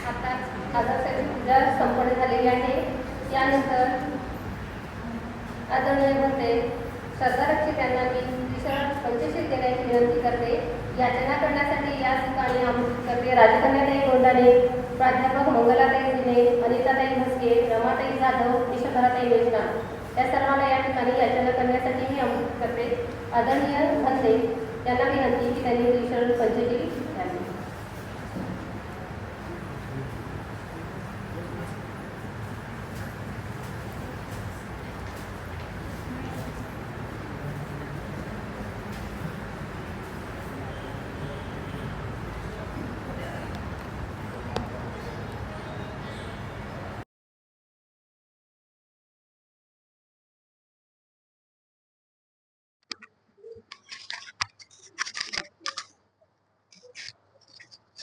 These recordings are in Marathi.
आता आदर्शाची पूजा संपन्न झालेली आहे. यानंतर आदरणीय म्हणते श्रद्धारक्षी त्यांना मी विशाल पंचशील देण्याची विनंती करते. याचना करण्यासाठी या ठिकाणी आमंत्रित करते राजकन्याताई गोंडाने, प्राध्यापक मंगलाताई सिने, अनिताताई म्हस्के, रमाताई जाधव, निशाभराताई मेघना या सर्वांना या ठिकाणी याचना करण्यासाठी मी आमंत्रित करते. आदरणीय म्हणते त्यांना विनंती की त्यांनी विशाल पंचशील द्यावी.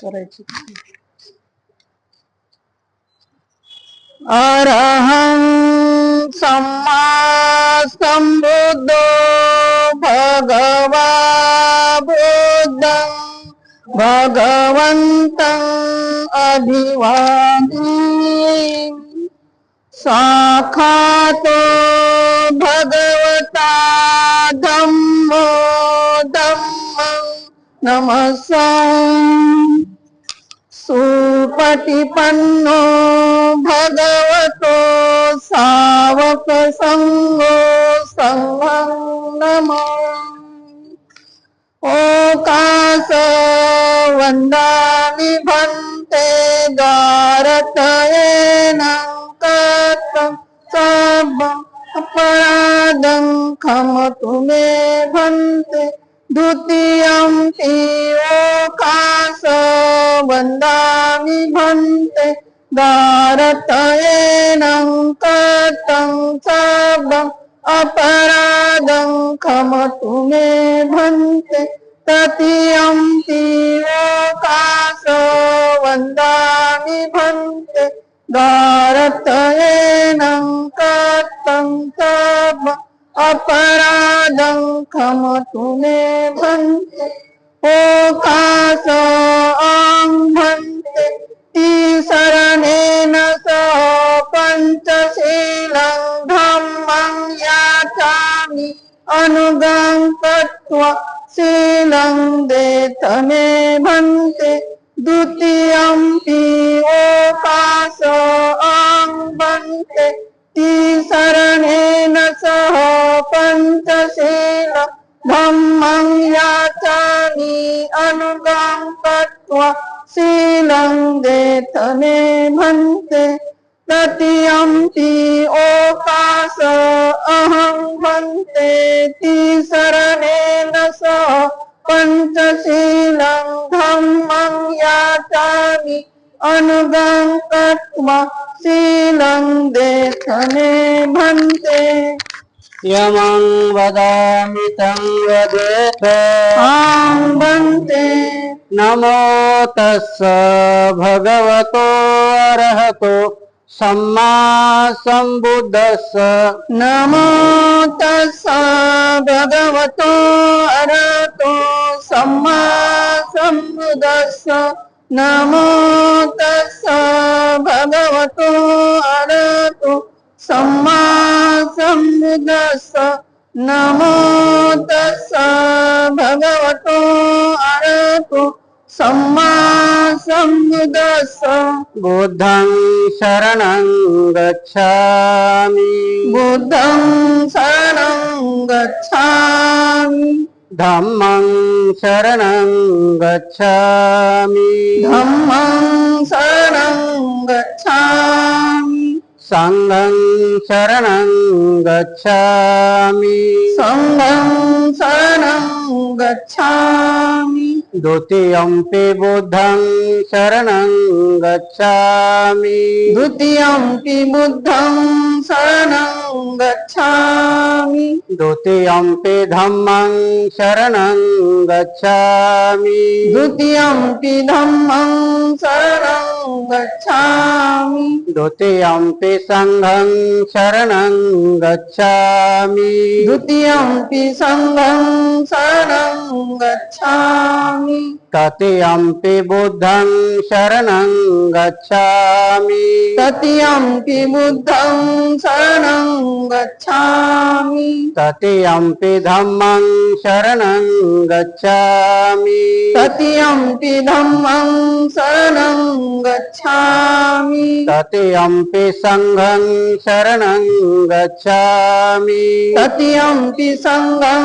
करायची. अरहं सम्मा संबुद्धो भगवा बुद्धं भगवन्तं अभिवादि साक्षातो भगवता धम्मो धम्मं नमस्सामि सुपटिपन्नो भगवतो सावक संगो संघं नमामि. ओकास वन्दामि भन्ते द्वारतयेन कर्तं सर्वम् अपराधं क्षमतु मे भन्ते. द्वितीयं ओकास वन्दामि भन्ते द्वारतयेन कर्तं सर्वम् अपराधं क्षमतु मे भन्ते. तृतीयं ओकास वन्दामि भन्ते द्वारतयेन कर्तं सर्वम् अपराधं क्षमतु मे भन्ते. ओकास अहं भन्ते तिसरणेन सह पंचशीलं धम्मं याचामि अनुगं कृत्वा शीलं देत मे भन्ते. द्वितीयं ओकास अहं भन्ते तिसरणेन सह पंचशीलं धम्मं याचामि अनुगं कृत्वा शीलं देत मे भन्ते. तृतीयं ओकास अहं भन्ते तिसरणेन सह पंचशीलं धम्मं याचामि अनुगं कृत्वा शीलं देत मे भन्ते. यमं वदामि तं वदेत आं भन्ते. नमो तस्स भगवतो अरहतो सम्मा संबुद्धस्स. नमो तस्स भगवतो अरहतो सम्मा संबुद्धस्स. नमो तस्स भगवतो अरहतो सम्मा संबुद्धस्स. नमो तस्स भगवतो अरहतो सम्मा संबुद्धस्स. बुद्धं शरणं गच्छामि बुद्धं शरणं गच्छामि. धम्मं शरणं गच्छामि धम्मं शरणं गच्छामि. संघं शरणं गच्छामि संघं शरणं गच्छामि. द्वितीयंपि बुद्धं शरणं गच्छामि द्वितीयंपि बुद्धं शरणं गच्छामि. द्वितीयंपि धम्मं शरणं गच्छामि द्वितीयंपि धम्मं शरणं गच्छामि द्वितीयम्पि संघं शरणं गच्छामि द्वितीयम्पि संघं शरणं गच्छामि तृतीयम्पि बुद्धं शरणं गच्छामि तृतीयम्पि बुद्धं शरणं गच्छामि तृतीयम्पि धम्मं शरणं गच्छामि तृतीयम्पि धम्मं शरणं गच्छामि तृतीयम्पि संघं शरणं गच्छामि तृतीयम्पि संघं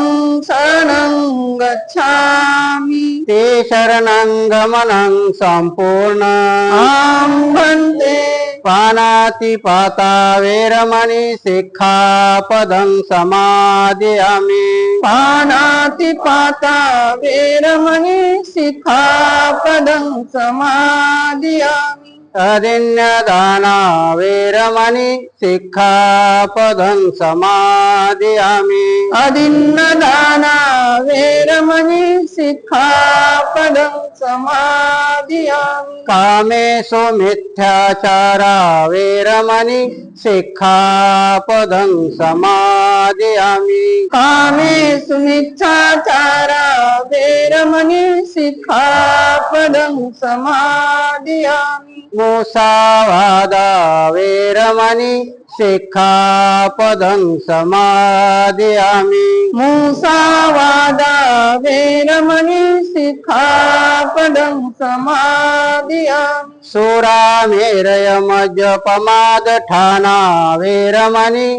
शरणं गच्छामि ते शरणं गमनं सम्पूर्णम् आं भन्ते पानातिपाता वेरमणि सिक्खापदं समादयामि पानातिपाता वेरमणि सिक्खापदं समादियामि अदिन्यदाना वेरमणि सिक्खापदं समादयामि अदिन्नदाना वेरमणि सिक्खापदं समादियामि कामेषु मिथ्याचारा वेरमणि सिक्खापदं समादयामि कामेषु मिथ्याचारा वेरमणि सिक्खापदं समादियामि मुसावादा वेरमणि सिक्खापदं समादयामि मुसावादा वेरमणि सिक्खापदं समादियामि सुरामेरयमजपमादठाना वेरमणि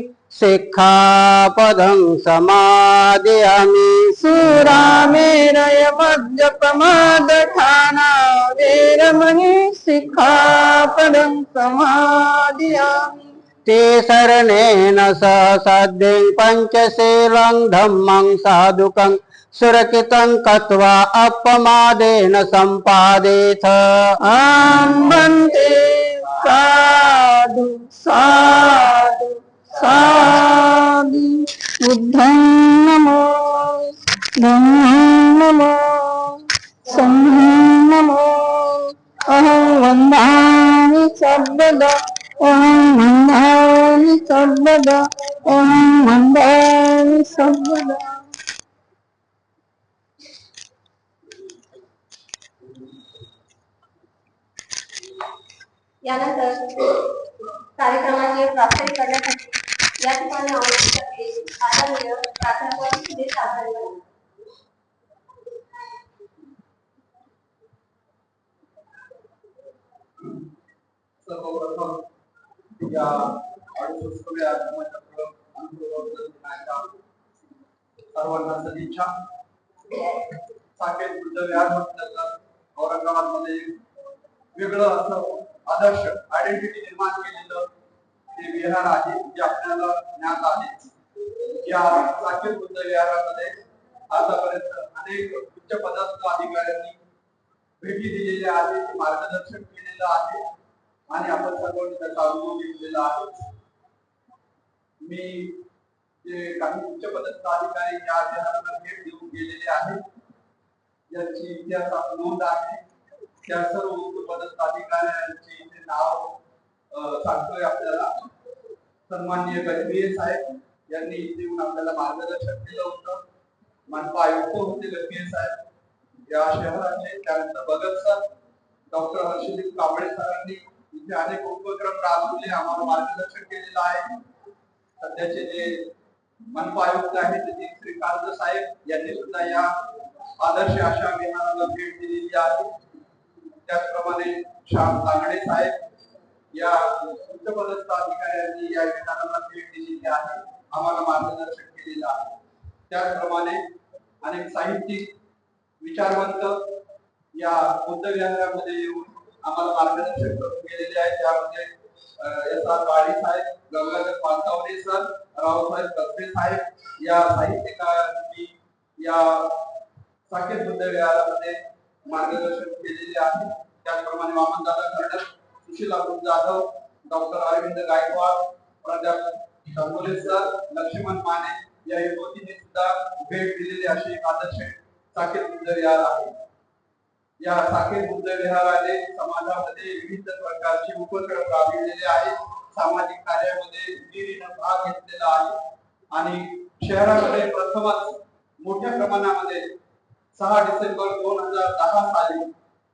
सिक्खापदं समादयामि सुरामेरय मद्यपमादठाना वेरमणि सिक्खापदं समादियामि ते शरणेन सद्यं पञ्चशीलं धम्मं साधुकं सुरक्षितं कृत्वा अपमादेन सम्पादेथ आं भन्ते साधु साधु साधु बुद्धं नमो धम्मं नमो संघं नमो अहं वन्दामि सर्वदा अहं वन्दामि सर्वदा अहं वन्दामि सर्वदा यानंतर कार्यक्रमाचे प्रास्ताविक करण्यासाठी या ठिकाणी आमंत्रित असलेले आदरणीय प्राध्यापक सुरेश आचार्य यांना. सर्वप्रथम या अडुसष्टव्या धर्मचक्र अनुभवाबद्दल सर्वांना सदिच्छा. साकेत बुद्धविहार म्हटलं तर औरंगाबादमध्ये वेगळं असं आदर्श आयडेंटिटी निर्माण केलेलं ते विहार आहे जे आपल्याला ज्ञात आहे. या साकेत बुद्धविहारामध्ये आतापर्यंत अनेक उच्च पदस्थ अधिकाऱ्यांनी भेटी दिलेल्या आहेत, मार्गदर्शन केलेलं आहे आणि आपण सर्वांनी त्याचा अनुभव घेतलेला आहे. मी जे काही उच्च पदस्थ अधिकारी या विहाराला भेट देऊन गेलेले आहेत यांची इतिहासात नोंद आहे. त्या सर्व उच्च पदस्थ अधिकाऱ्यांची इथे नाव सांगतोय आपल्याला. सन्माननीय गजभिये साहेब यांनी इथे येऊन आपल्याला मार्गदर्शन केलं होतं. मनपा आयुक्त होते गजभिये साहेब या शहराचे. त्यानंतर भगत सर, डॉक्टर हर्षदीप कांबळे सरांनी इथे अनेक उपक्रम राबवले, आम्हाला मार्गदर्शन केलेलं आहे. सध्याचे जे मनपा आयुक्त आहेत ते श्रीकांत साहेब यांनी सुद्धा या आदर्श अशा विहाराला भेट दिलेली आहे. त्याचप्रमाणे श्याम तांगडे साहेब या उच्चपदस्थ अधिकाऱ्यांनी या विहाराला भेट दिलेली आहे, आम्हाला मार्गदर्शन केलेलं आहे. त्याचप्रमाणे अनेक साहित्यिक विचारवंत या बुद्ध विहारामध्ये येऊन आम्हाला मार्गदर्शन करून गेलेले आहेत. त्यामध्ये S.R. बाळी साहेब, गंगाधर पानतावरे सर, रावसाहेब कसबे साहेब या साहित्यिकांनी या साकेत बुद्ध विहारामध्ये मार्गदर्शन केलेले आहे. त्याचप्रमाणे वामनदादा कर्डक, सुशीला जाधव, डॉक्टर अरविंद गायकवाड, प्राध्यापक शंभोले सर, लक्ष्मण माने या युवतींनी सुद्धा भेट दिलेली अशी एक आदर्श साकेत बुद्ध विहार आहे. या साकेत बुद्ध विहाराने समाजामध्ये विविध प्रकारचे उपक्रम राबविलेले आहेत. सामाजिक कार्यामध्ये विरिनं भाग घेतलेला आहे आणि शहरामध्ये प्रथमच मोठ्या प्रमाणामध्ये 6 डिसेंबर 2010 साली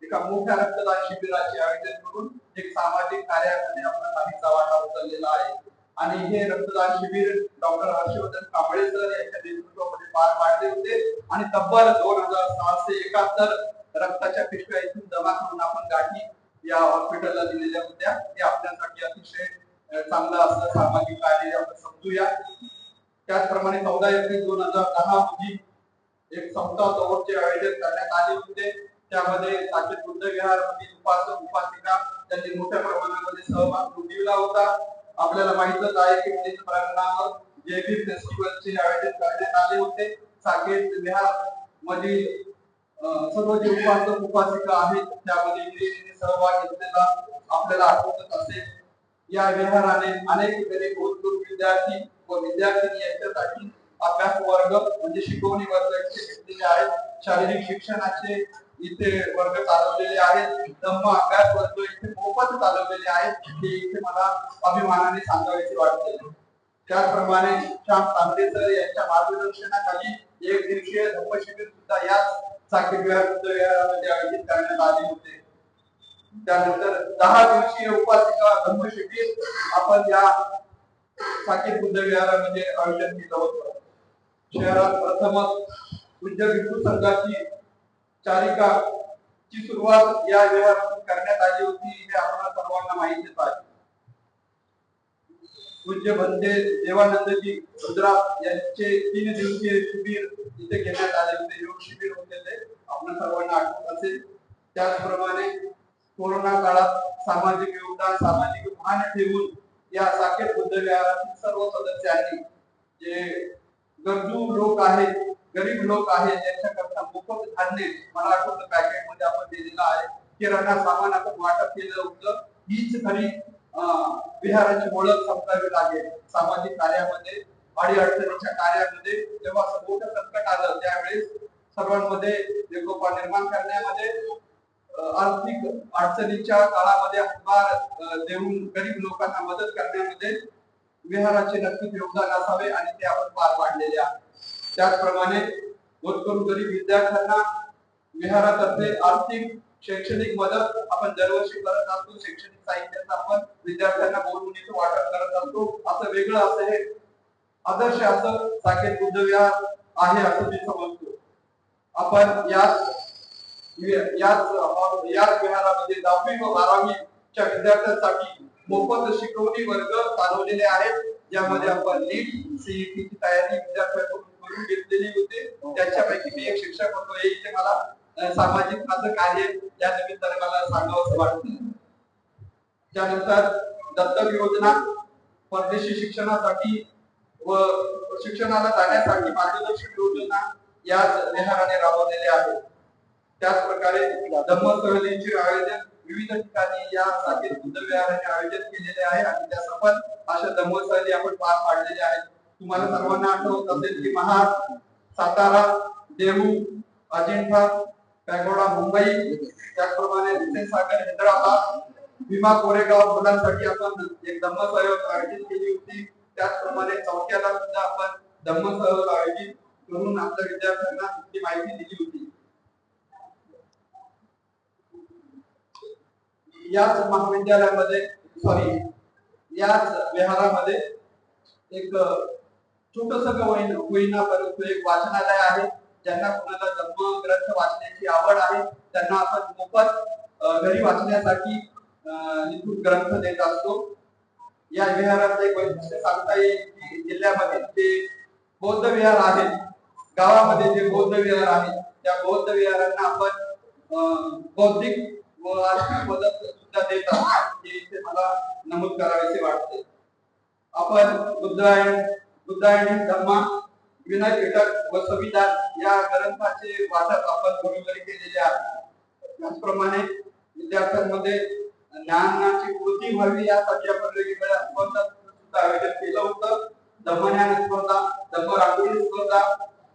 एका मोठ्या रक्तदान शिबिराचे आयोजन करून एक सामाजिक कार्यामध्ये आपला काहीचा वाटा उचललेला आहे. आणि हे रक्तदान शिबिर डॉक्टर हर्षवर्धन कांबळे सर यांच्या नेतृत्वामध्ये पार पाडले होते आणि तब्बल 2671 रक्ताच्या पिशव्या इथून जमा करून आपण गाठी या हॉस्पिटलला दिलेल्या होत्या. हे आपल्यासाठी अतिशय चांगलं असं सामाजिक कार्य आपण समजूया. त्याचप्रमाणे 14 एप्रिल 2010 रोजी एक सप्ताह दौडचे आयोजन करण्यात आले होते. त्यामध्ये साकेत बुद्ध विहारामधील उपासक उपासिका त्यांनी मोठ्या प्रमाणामध्ये सहभाग नोंदविला होता. आपल्याला माहितच आहे की विविध प्रांगणावर जेबी फेस्टिवलचे आयोजन करण्यात आले होते. साकेत विहार मधील सर्व जे उपासक उपासिका आहेत त्यामध्ये विशेष सहभाग घेतलेला आपल्याला आठवतच असेल. या विहाराने अनेक गरीब भूतपूर्व विद्यार्थी व विद्यार्थिनी यांच्यासाठी अभ्यास वर्ग म्हणजे शिकवणी वर्ग इथे घेतलेले आहेत. शारीरिक शिक्षणाचे इथे वर्ग चालवलेले आहेत. धम्म अभ्यास वर्ग इथे मोफत चालवलेले आहेत. हे इथे मला अभिमानाने सांगायचे वाटते. त्याचप्रमाणे श्याम तांबे सर यांच्या मार्गदर्शनाखाली एक दिवसीय धम्म शिबिर सुद्धा याच साकेत विहारामध्ये आयोजित करण्यात आले होते. त्यानंतर 10 दिवसीय उपासिका धम्म शिबिर आपण या साकेत बुद्ध विहारामध्ये आयोजन केलं होतं. शहरात प्रथमच पूज्य भिक्खू संघाची चारिका ची सुरुवात या विहारातून करण्यात आली होती. हे आपल्याला सर्वांना माहितीच आहे. पूज्य बंदे देवानंदजी रुद्राप यांचे 3 दिवसीय शिबिर इथे घेण्यात आले होते. योग शिबिर होते ते आपल्या सर्वांना आठवत असेल. त्याचप्रमाणे कोरोना काळात सामाजिक योगदान सामाजिक भान ठेवून या साकेत बुद्ध विहारातील सर्व सदस्यांनी जे गरजू लोक आहेत गरीब लोक आहेत त्यांच्याकरता मोफत धान्य मला आठवतं पॅकेट मध्ये आपण दिलेलं आहे. किराणा सामान आपण वाटप केलं होतं. हीच खरी विहाराची ओळख समजावी लागेल. सामाजिक कार्यामध्ये अडी अडचणीच्या कार्यामध्ये जेव्हा मोठं संकट आलं त्यावेळेस सर्वांमध्ये एकोपा निर्माण करण्यामध्ये आर्थिक अडचणीच्या काळामध्ये हातभार देऊन गरीब लोकांना मदत करण्यामध्ये विहाराचे नक्कीच योगदान असावे आणि ते आपण पार पाडलेले आहे. त्याचप्रमाणे होतकरू गरीब विद्यार्थ्यांना विहारातर्फे आर्थिक शैक्षणिक मदत आपण दरवर्षी करत असतो. शैक्षणिक साहित्याचा आपण विद्यार्थ्यांना बोलून इथे वाटप करत असतो. असं वेगळं असं हे आदर्श असं साकेत बुद्ध विहार आहे असं मी समजतो. आपण याच विहारामध्ये 10वी व 12वीच्या विद्यार्थ्यांसाठी मोफत शिकवणी वर्ग चालवलेले आहेत. ज्यामध्ये आपण नीट सीईटी ची तयारी विद्यार्थ्यांकडून करून घेतलेली होती. त्याच्यापैकी मी एक शिक्षक होतो. हे इथे मला सामाजिक माझं कार्य या निमित्ताने मला सांगावंसं वाटतं. त्यानंतर दत्तक योजना परदेशी शिक्षणासाठी व शिक्षणाला जाण्यासाठी मार्गदर्शक योजना याच विहाराने राबवलेले आहे. त्याच प्रकारे धम्म सहलींचे आयोजन विविध ठिकाणी या साकेत बुद्ध विहाराने आयोजन केलेले आहे आणि त्या सफल अशा धम्म सहली आपण पार पाडलेल्या आहेत. तुम्हाला सर्वांना आठवत असेल की महाड, सातारा, देहू, अजिंठा, पॅगोडा मुंबई, त्याचप्रमाणे विजयसागर हैदराबाद, भीमा कोरेगाव मुलांसाठी आपण एक धम्म सहल आयोजित केली होती. त्याचप्रमाणे चौक्याला सुद्धा आपण धम्म सहल आयोजित करून आपल्या विद्यार्थ्यांना ती माहिती दिली होती. याच महाविद्यालयामध्ये याच विहारामध्ये एक छोटस होईना परंतु एक वाचनालय आहे. ज्यांना कुणाला धम्म ग्रंथ वाचण्याची आवड आहे त्यांना आपण मोफत घरी वाचण्यासाठी इथून ग्रंथ देत असतो. या विहाराचे एक वैशिष्ट्य सांगता येईल की जिल्ह्यामध्ये जे बौद्ध विहार आहेत गावामध्ये जे बौद्ध विहार आहेत त्या बौद्ध विहारांना आपण बौद्धिक व आर्थिक मदत सुद्धा देत आहोत. हे इथे मला नमूद करावेसे वाटते. आपण बुद्धायनी धम्मा विनय पिटक व संविधान या ग्रंथाचे वाटप आपण घरोघरी केलेले आहे. त्याचप्रमाणे विद्यार्थ्यांमध्ये ज्ञानाची वृद्धी व्हावी यासाठी आपण वेगवेगळ्या स्पर्धा सुद्धा आयोजन केलं होतं. धम्मज्ञान स्पर्धा, धम्म रांगोळी स्पर्धा,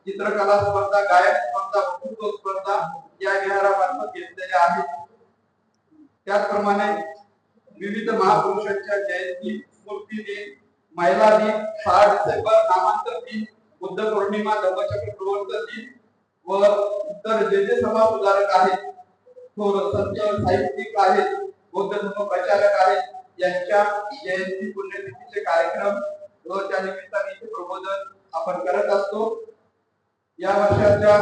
चित्रकला स्पर्धा, गायन स्पर्धा, वक्तृत्व स्पर्धा या विहारामार्फत घेतलेल्या आहेत. त्याचप्रमाणे विविध महापुरुषांच्या जयंती, स्मृती दिन, महिला दिन, 6 डिसेंबर नामांतर दिन, बुद्ध पौर्णिमा, धम्मचक्र प्रवर्तन दिन व इतर जे समाज सुधारक आहेत, थोर संत साहित्यिक आहेत, बौद्ध धर्म प्रचारक आहेत, यांच्या जयंती पुण्यतिथीचे कार्यक्रम व त्या निमित्ताने इथे प्रबोधन आपण करत असतो. या वर्षाच्या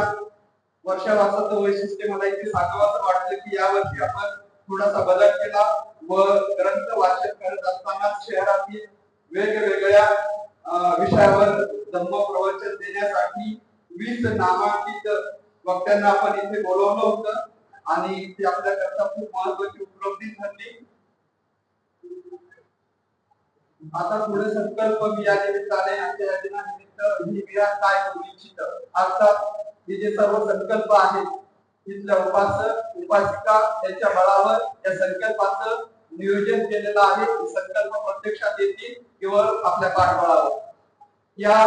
वर्षावासाचं वैशिष्ट्य मला इथे सांगावं वाटलं की या वर्षी आपण थोडासा बदल केला व ग्रंथ वाचन करत असताना शहरातील वेगवेगळ्या विषयावर धम्म प्रवचन देण्यासाठी 20 नामांकित वक्त्यांना आपण इथे बोलवलं होतं आणि ती आपल्याकरता खूप महत्वाची उपलब्धी ठरली. आता पुढे संकल्प मी या निमित्ताने आमच्या या दिनानिमित्त ही विहार काय करू इच्छित अर्थात हे जे सर्व संकल्प आहेत तिथल्या उपासक उपासिका यांच्या बळावर या संकल्पाचं नियोजन केलेलं आहे. संकल्प प्रत्यक्षात येतील केवळ आपल्या पाठबळावर. या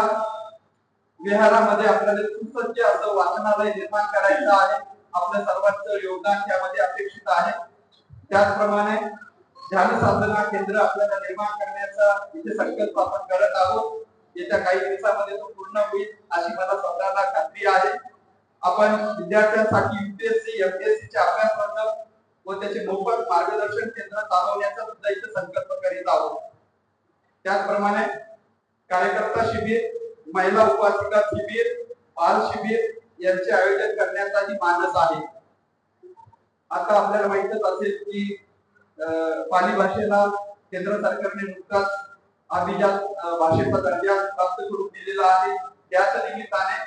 विहारामध्ये आपल्याला सुसज्ज असं वाचनालय निर्माण करायचं आहे. आपल्या सर्वांचं योगदान त्यामध्ये अपेक्षित आहे. त्याचप्रमाणे ध्यान साधना केंद्र आपल्याला निर्माण करण्याचा इथे संकल्प आपण करत आहोत. येत्या काही दिवसामध्ये तो पूर्ण होईल अशी मला स्वतःला खात्री आहे. आपण विद्यार्थ्यांसाठी UPSC MPSC चे अभ्यासक्रम व त्याचे मोफत मार्गदर्शन केंद्र चालवण्याचा सुद्धा इथे संकल्प करीत आहोत. त्याचप्रमाणे कार्यकर्ता शिबिर, महिला उपासिका शिबिर, बाल शिबिर यांचे आयोजन करण्याचाही मानस आहे. आता आपल्याला माहितच असेल की पाली भाषेला केंद्र सरकारने नुकताच अभिजात भाषेचा दर्जा प्राप्त करून दिलेला आहे. त्याच निमित्ताने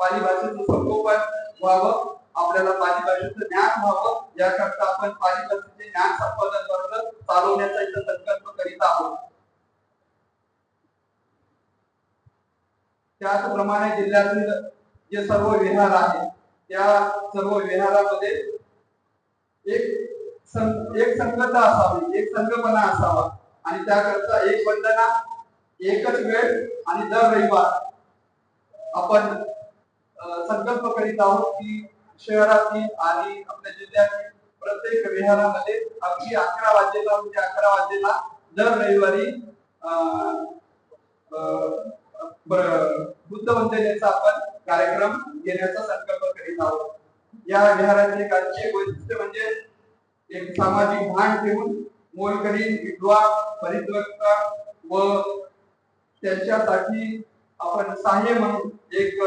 पाली भाषेचं संगोपन व्हावं, आपल्याला पाली भाषेचं ज्ञान व्हावं याकरता आपण पाली भाषेचे ज्ञान संपादन वर्ग चालवण्याचा इथं संकल्प करीत आहोत. त्याचप्रमाणे जिल्ह्यातील जे सर्व विहार आहेत त्या सर्व विहारामध्ये एक संकल्प असावी, एक संकल्पना असावा आणि त्याकरता एक वंदना, एकच वेळ आणि दर रविवार आपण संकल्प करीत आहोत की शहरातील आणि आपल्या जिल्ह्यातील प्रत्येक विहारामध्ये अगदी 11 वाजेला म्हणजे 11 वाजेला दर रविवारी बुद्ध वंदनेचा आपण कार्यक्रम घेण्याचा संकल्प करीत आहोत. या विहाराचे एक आणखी वैशिष्ट्य म्हणजे एक सामाजिक भान ठेवून मोलकरी, विधवा, परित्यक्ता व त्यांच्यासाठी आपण सहाय्य म्हणून एक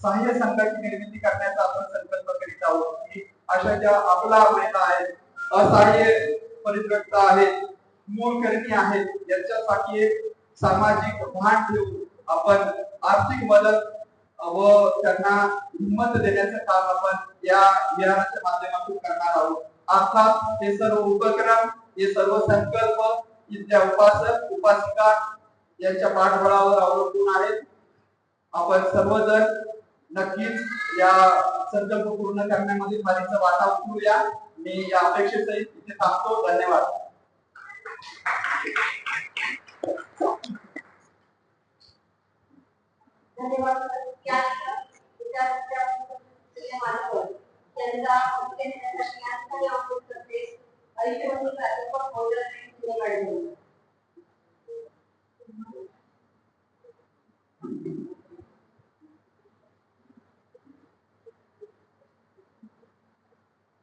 सहाय्य संघाची निर्मिती करण्याचा आपण संकल्प करीत आहोत की अशा ज्या आपला महिला आहेत, असहाय्य परित्यक्ता आहेत, मोलकर्णी आहेत यांच्यासाठी एक सामाजिक भान ठेवून आपण आर्थिक मदत व त्यांना हिंमत देण्याचं काम आपण या विहाराच्या माध्यमातून करणार आहोत. अर्थात हे सर्व उपक्रम, हे सर्व संकल्प इथल्या उपासक उपासिका यांच्या पाठबळावर अवलंबून आहेत. आपण सर्वजण नक्कीच या संकल्प पूर्ण करण्यामध्ये फारीचा वाटा उचलूया. मी या अपेक्षेसहित इथे थांबतो. धन्यवाद. धन्यवाद.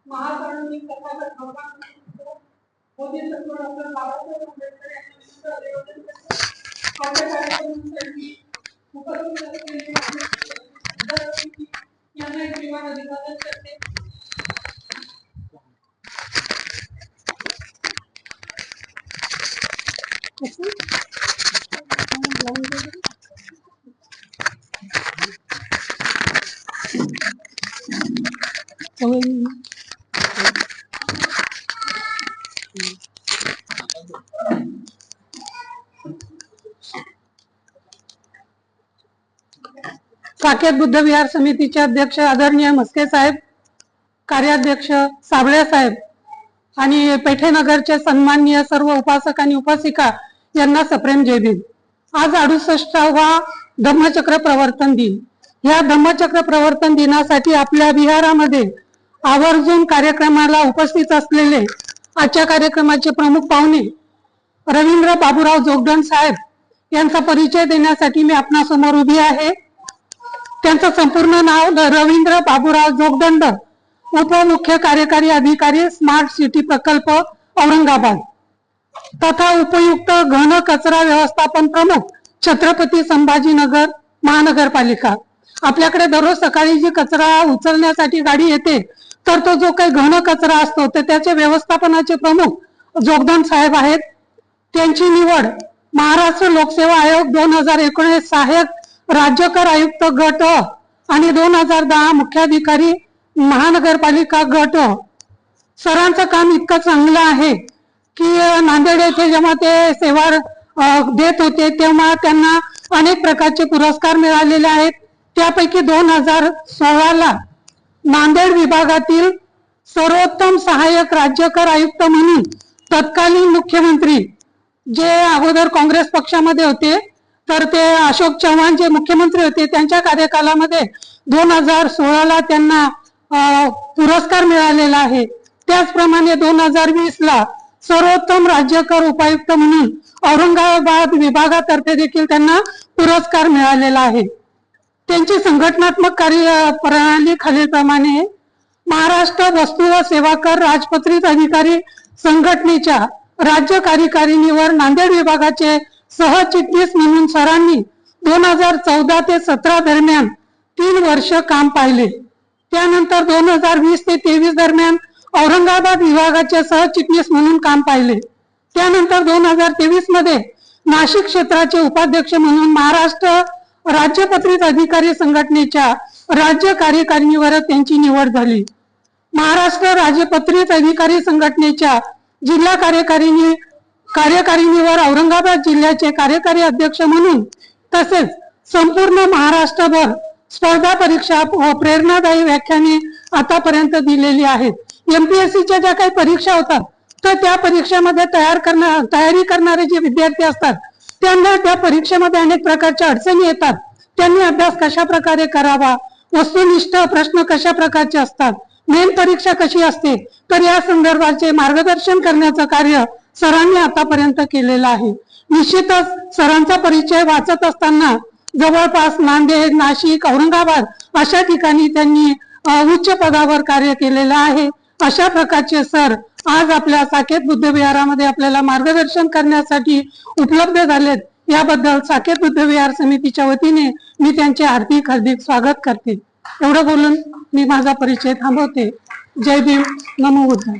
महाकारुणिक तथागत भगवान मोदी सरकार डॉक्टर बाबासाहेब आंबेडकर यांच्या विरुद्ध अभिवादन करते. माझ्या कार्यक्रमासाठी उपस्थित असलेले यांना एक विमान अभिवादन करते. साकेत बुद्ध विहार समितीचे अध्यक्ष आदरणीय मस्के साहेब, कार्याध्यक्ष साबळे साहेब आणि पैठेनगरचे सन्माननीय सर्व उपासक आणि उपासिका यांना सप्रेम जय भीम. आज 68वा धम्मचक्र प्रवर्तन दिन. या धम्मचक्र प्रवर्तन दिनासाठी आपल्या विहारामध्ये आवर्जून कार्यक्रमाला उपस्थित असलेले आजच्या कार्यक्रमाचे प्रमुख पाहुणे रवींद्र बाबूराव जोगदंड साहेब यांचा परिचय देण्यासाठी मी आपणासमोर उभी आहे. त्यांचं संपूर्ण नाव रवींद्र बाबूराव जोगदंड, उपमुख्य कार्यकारी अधिकारी, स्मार्ट सिटी प्रकल्प, औरंगाबाद, तथा उपयुक्त घन कचरा व्यवस्थापन प्रमुख, छत्रपती संभाजीनगर महानगरपालिका. आपल्याकडे दररोज सकाळी जी कचरा उचलण्यासाठी गाडी येते, तर तो जो काही घन कचरा असतो तर त्याचे व्यवस्थापनाचे प्रमुख जोगदंड साहेब आहेत. त्यांची निवड महाराष्ट्र लोकसेवा आयोग 2019 सहाय्यक राज्यकर आयुक्त गट आणि 2010 मुख्याधिकारी महानगरपालिका गट. सरांचं काम इतकं चांगलं आहे की नांदेड येथे जेव्हा ते सेवा देत होते तेव्हा त्यांना अनेक प्रकारचे पुरस्कार मिळालेले आहेत. त्यापैकी 2016 नांदेड विभागातील सर्वोत्तम सहाय्यक राज्यकर आयुक्त म्हणून तत्कालीन मुख्यमंत्री, जे अगोदर काँग्रेस पक्षामध्ये होते, तर ते अशोक चव्हाण जे मुख्यमंत्री होते त्यांच्या कार्यकालामध्ये 2016 त्यांना पुरस्कार मिळालेला आहे. त्याचप्रमाणे 2020 सर्वोत्तम राज्यकर उपायुक्त म्हणून औरंगाबाद विभागातर्फे देखील त्यांना पुरस्कार मिळालेला आहे. त्यांची संघटनात्मक कार्य प्रणाली खालीलप्रमाणे: महाराष्ट्र वस्तू व सेवा कर राजपत्रित अधिकारी संघटनेच्या राज्य कार्यकारिणीवर नांदेड विभागाचे सहचिटणीस म्हणून सरांनी 2014 ते 17 दरम्यान 3 वर्ष काम पाहिले. त्यानंतर 2020 ते 23 दरम्यान औरंगाबाद विभागाचे सहचिटणीस म्हणून काम पाहिले. त्यानंतर 2023 मध्ये नाशिक क्षेत्राचे उपाध्यक्ष म्हणून महाराष्ट्र राज्यपत्रित अधिकारी संघटनेच्या राज्य कार्यकारिणीवर त्यांची निवड झाली. महाराष्ट्र राज्यपत्रित अधिकारी संघटनेच्या जिल्हा कार्यकारिणीवर औरंगाबाद जिल्ह्याचे कार्यकारी अध्यक्ष म्हणून, तसेच संपूर्ण महाराष्ट्रभर स्पर्धा परीक्षा व प्रेरणादायी व्याख्याने आतापर्यंत दिलेली आहेत. MPSCच्या ज्या काही परीक्षा होतात तर त्या परीक्षेमध्ये तयारी करणारे जे विद्यार्थी असतात त्यांना त्या परीक्षेमध्ये अनेक प्रकारच्या अडचणी येतात. त्यांनी अभ्यास कशा प्रकारे करावा, वस्तुनिष्ठ प्रश्न कशा प्रकारचे असतात, मेन परीक्षा कशी असते, तर या संदर्भाचे मार्गदर्शन करण्याचं कार्य सरांनी आतापर्यंत केलेलं आहे. निश्चितच सरांचा परिचय वाचत असताना जवळपास नांदेड, नाशिक, औरंगाबाद अशा ठिकाणी त्यांनी उच्च पदावर कार्य केलेलं आहे. अशा प्रकारचे सर आज आपल्या साकेत बुद्ध विहारामध्ये आपल्याला मार्गदर्शन करण्यासाठी उपलब्ध झालेत. याबद्दल साकेत बुद्ध विहार समितीच्या वतीने मी त्यांचे हार्दिक स्वागत करते. एवढं बोलून मी माझा परिचय थांबवते. जय भीम, नमो बुद्ध.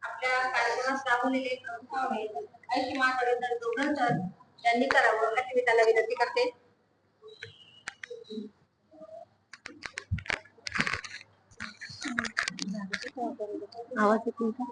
आपल्या कार्यक्रमात राबवलेले प्रमुख पाहुणे आयुष्यमान रवींद्र जोगदंड सर यांनी करावं अशी मी त्यांना विनंती करते. आवाज येतो का?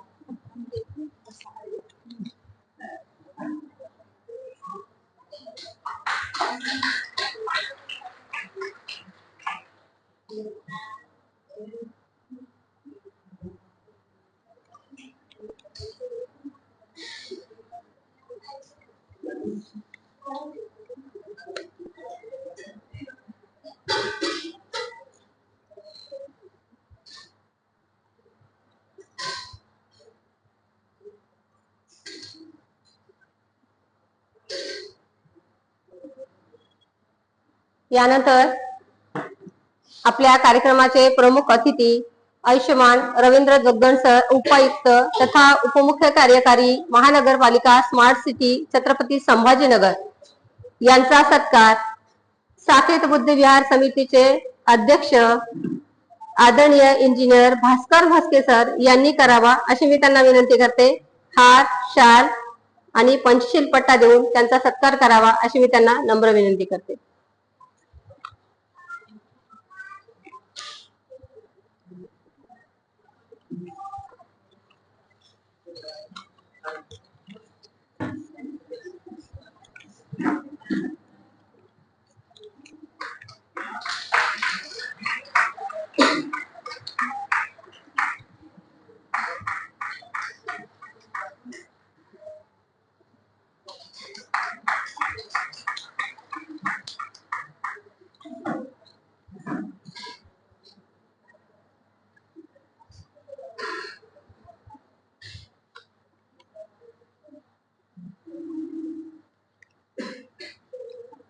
यानंतर आपल्या कार्यक्रमाचे प्रमुख अतिथी आयुष्यमान रवींद्र जोगदंड सर, उपायुक्त तथा उपमुख्य कार्यकारी महानगरपालिका स्मार्ट सिटी छत्रपती संभाजीनगर यांचा सत्कार साकेत बुद्ध विहार समितीचे अध्यक्ष आदरणीय इंजिनियर भास्कर भास्के सर यांनी करावा अशी मी त्यांना विनंती करते. हार, शाल आणि पंचशील पट्टा देऊन त्यांचा सत्कार करावा अशी मी त्यांना नम्र विनंती करते.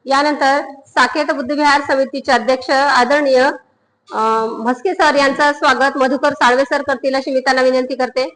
यानंतर साकेत बुद्धविहार समितीचे अध्यक्ष आदरणीय म्हस्के सर यांचं स्वागत मधुकर साळवे सर करतील अशी मी त्यांना विनंती करते.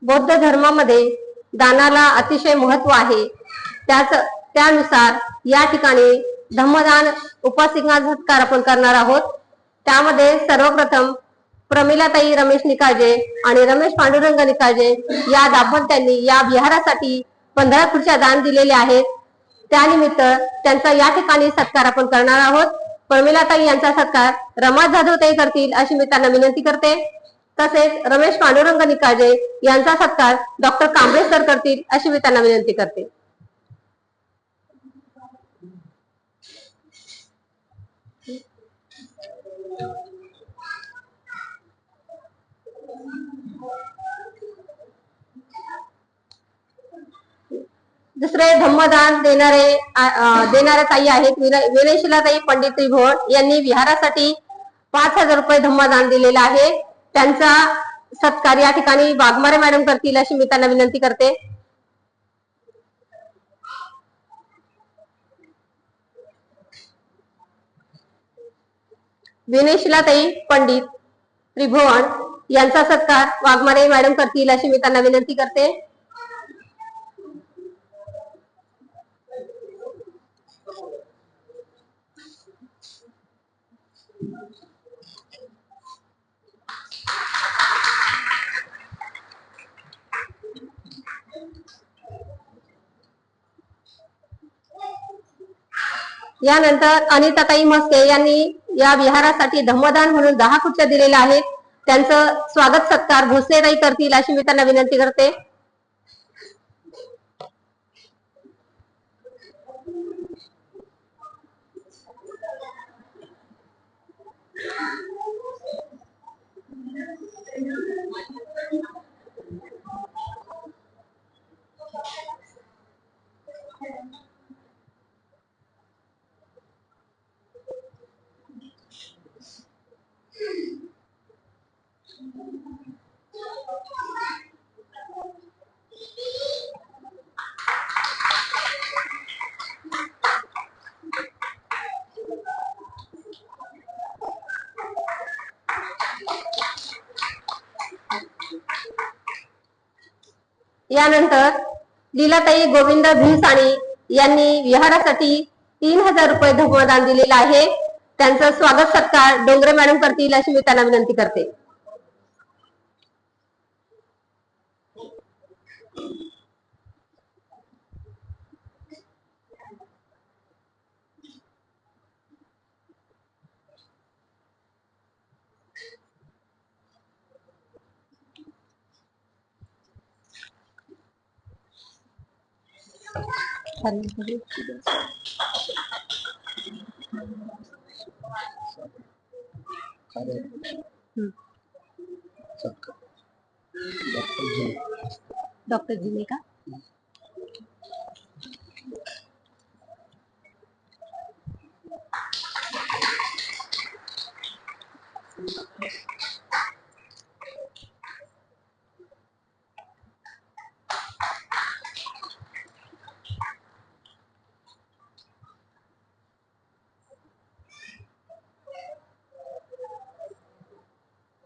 बौद्ध धर्मामध्ये दानाला अतिशय महत्व आहे. त्यानुसार या ठिकाणी धम्मदान उपासिका सत्कार आपण करणार आहोत. त्यामध्ये सर्वप्रथम प्रमिलाताई रमेश निकाळजे आणि रमेश पांडुरंग निकाळजे या दाम्पत्यांनी या विहारासाठी 15 खुर्च्या दान दिलेल्या आहेत. त्यानिमित्त त्यांचा या ठिकाणी सत्कार आपण करणार आहोत. प्रमिलाताई यांचा सत्कार रमा जाधवताई करतील अशी मी त्यांना विनंती करते. तसेच रमेश पांडुरंग निकाळजे यांचा सत्कार डॉक्टर कांबळे सर करतील अशी मी त्यांना विनंती करते. दुसरे धम्मदान देणाऱ्या ताई आहेत विनयशिलाताई पंडित त्रिभुवन यांनी विहारासाठी 5,000 रुपये धम्मदान दिलेलं आहे. त्यांचा सत्कार या ठिकाणी वाघमारे मॅडम करतील अशी मी त्यांना विनंती करते. विनयशिलाताई पंडित त्रिभुवन यांचा सत्कार वाघमारे मॅडम करतील अशी मी त्यांना विनंती करते. यानंतर अनिताताई म्हस्के यांनी या विहारासाठी धम्मदान म्हणून 10 खुर्च्या दिलेल्या आहेत. त्यांचं स्वागत सत्कार भोसलेताई करतील अशी मी त्यांना विनंती करते. यानंतर लीलाताई गोविंद भिवसाणी यांनी विहारासाठी 3,000 रुपये धम्मदान दिलेलं आहे. त्यांचं स्वागत सत्कार डोंगरे मॅडम करतील अशी मी त्यांना विनंती करते. डॉक्टर जी ने का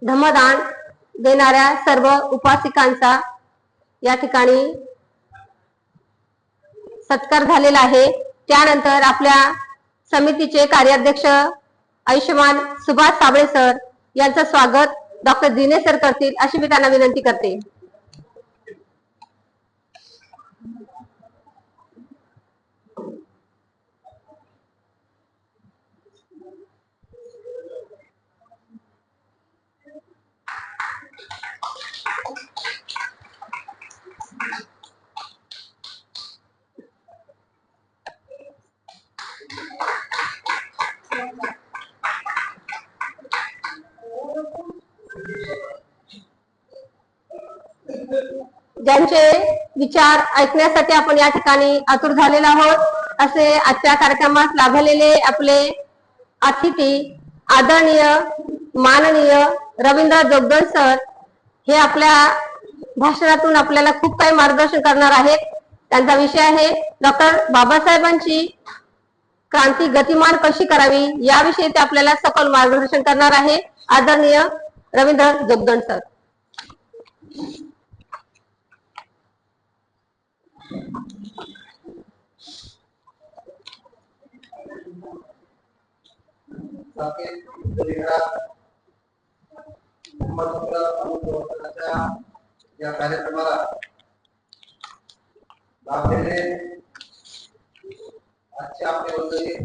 धम्मदान देणाऱ्या सर्व उपासिकांचा या ठिकाणी सत्कार झालेला आहे. त्यानंतर आपल्या समितीचे कार्याध्यक्ष आयुष्यमान सुभाष साबळे सर यांचं स्वागत डॉक्टर दिने सर करतील अशी मी त्यांना विनंती करते. ज्यांचे विचार ऐकण्यासाठी आपण या ठिकाणी आतुर झालेलो आहोत। असे आजच्या कार्यक्रमास लाभलेले आपले अतिथी आदरणीय माननीय रवींद्र जोगदंड सर हे आपल्या भाषणातून आपल्याला खूप काही मार्गदर्शन करणार आहेत। त्यांचा विषय आहे डॉक्टर बाबासाहेबांची क्रांती गतिमान कशी करावी याविषयी ते आपल्याला सखोल मार्गदर्शन करणार आहे। आदरणीय रवींद्र जोगदंड सर। या कार्यक्रमाला लाभलेले आजचे आपले मंडळी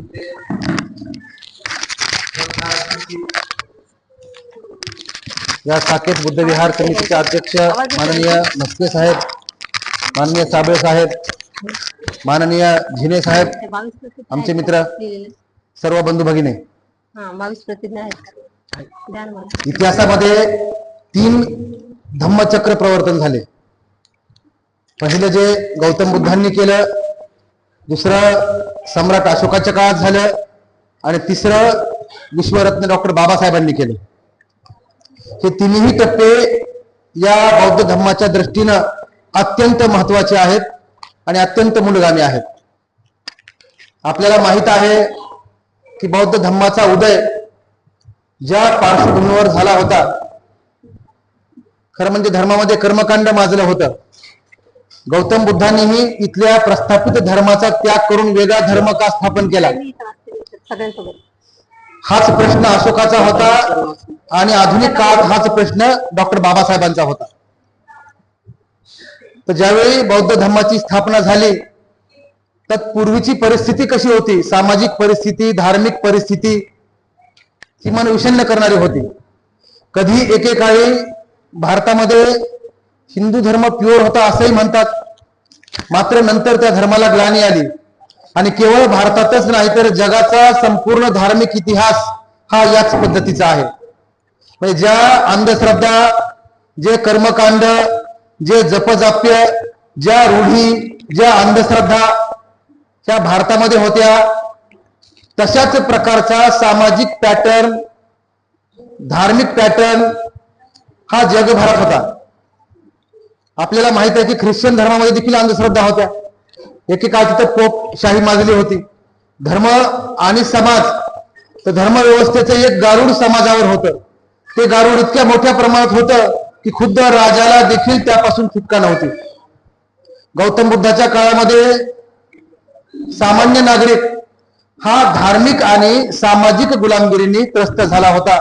या साकेत बुद्ध विहार समितीचे अध्यक्ष माननीय मस्के साहेब, माननीय साबळे साहेब, माननीय झिने साहेब, आमचे मित्र, सर्व बंधू भगिनी, इतिहासामध्ये 3 धम्मचक्र प्रवर्तन झाले। पहिलं जे गौतम बुद्धांनी केलं, दुसरं सम्राट अशोकाच्या काळात झालं आणि तिसरं विश्वरत्न डॉक्टर बाबासाहेबांनी केलं। हे तिन्ही टप्पे या बौद्ध धम्माच्या दृष्टीनं अत्यंत महत्वाचे आहेत आणि अत्यंत मूलगामी आहेत। आपल्याला माहित आहे की बौद्ध धम्माचा उदय ज्या पार्श्वभूमीवर झाला होता, खरं म्हणजे धर्मामध्ये कर्मकांड माजलं होतं। गौतम बुद्धांनीही इथल्या प्रस्थापित धर्माचा त्याग करून वेगळा धर्म का स्थापन केला, हाच प्रश्न अशोकाचा होता आणि आधुनिक काळात हाच प्रश्न डॉक्टर बाबासाहेबांचा होता। तर ज्यावेळी बौद्ध धर्माची स्थापना झाली तत्पूर्वीची परिस्थिती कशी होती, सामाजिक परिस्थिती, धार्मिक परिस्थिती ही मन विषण्ण करणारी होती। कधी एकेकाळी भारतामध्ये हिंदू धर्म प्युअर होता असंही म्हणतात, मात्र नंतर त्या धर्माला ग्लानी आली आणि केवळ भारतातच नाही तर जगाचा संपूर्ण धार्मिक इतिहास हा याच पद्धतीचा आहे। म्हणजे ज्या अंधश्रद्धा, जे कर्मकांड, जे जपजाप्य, ज्या रूढी, ज्या अंधश्रद्धा त्या भारतामध्ये होत्या, तशाच प्रकारचा सामाजिक पॅटर्न, धार्मिक पॅटर्न हा जगभरात होता। आपल्याला माहित आहे की ख्रिश्चन धर्मामध्ये देखील अंधश्रद्धा होत्या। एकेकाळ तिथं पोपशाही माजली होती। धर्म आणि समाज, तर धर्मव्यवस्थेचं एक गारुड समाजावर होतं। ते गारुड इतक्या मोठ्या प्रमाणात होतं की खुद्द राजाला देखील त्यापासून सुटका नव्हती। गौतम बुद्धाच्या काळामध्ये सामान्य नागरिक हा धार्मिक आणि सामाजिक गुलामगिरीने त्रस्त झाला होता।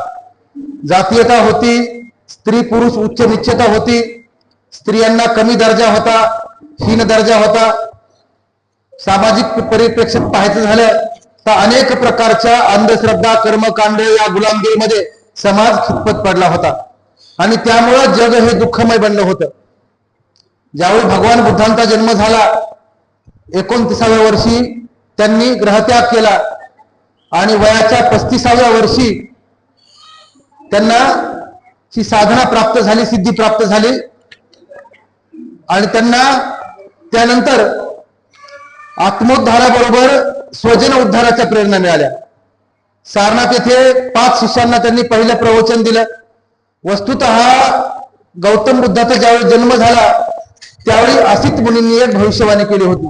जातीयता होती, स्त्री पुरुष उच्च निश्चिता होती, स्त्रियांना कमी दर्जा होता, हीन दर्जा होता। सामाजिक परिप्रेक्षात पाहायचं झालं तर अनेक प्रकारच्या अंधश्रद्धा, कर्मकांड या गुलामगिरीमध्ये समाज खितपत पडला होता आणि त्यामुळं जग हे दुःखमय बनलं होतं। ज्यावेळी भगवान बुद्धांचा जन्म झाला, 29व्या वर्षी त्यांनी ग्रहत्याग केला आणि वयाच्या 35व्या वर्षी त्यांना ही साधना प्राप्त झाली, सिद्धी प्राप्त झाली आणि त्यांना त्यानंतर आत्मोद्धाराबरोबर स्वजन उद्धाराच्या प्रेरणा मिळाल्या। सारनाथ येथे 5 शिष्यांना त्यांनी पहिलं प्रवचन दिलं। वस्तुतः गौतम बुद्धाचा ज्यावेळी जन्म झाला त्यावेळी असित मुनींनी एक भविष्यवाणी केली होती।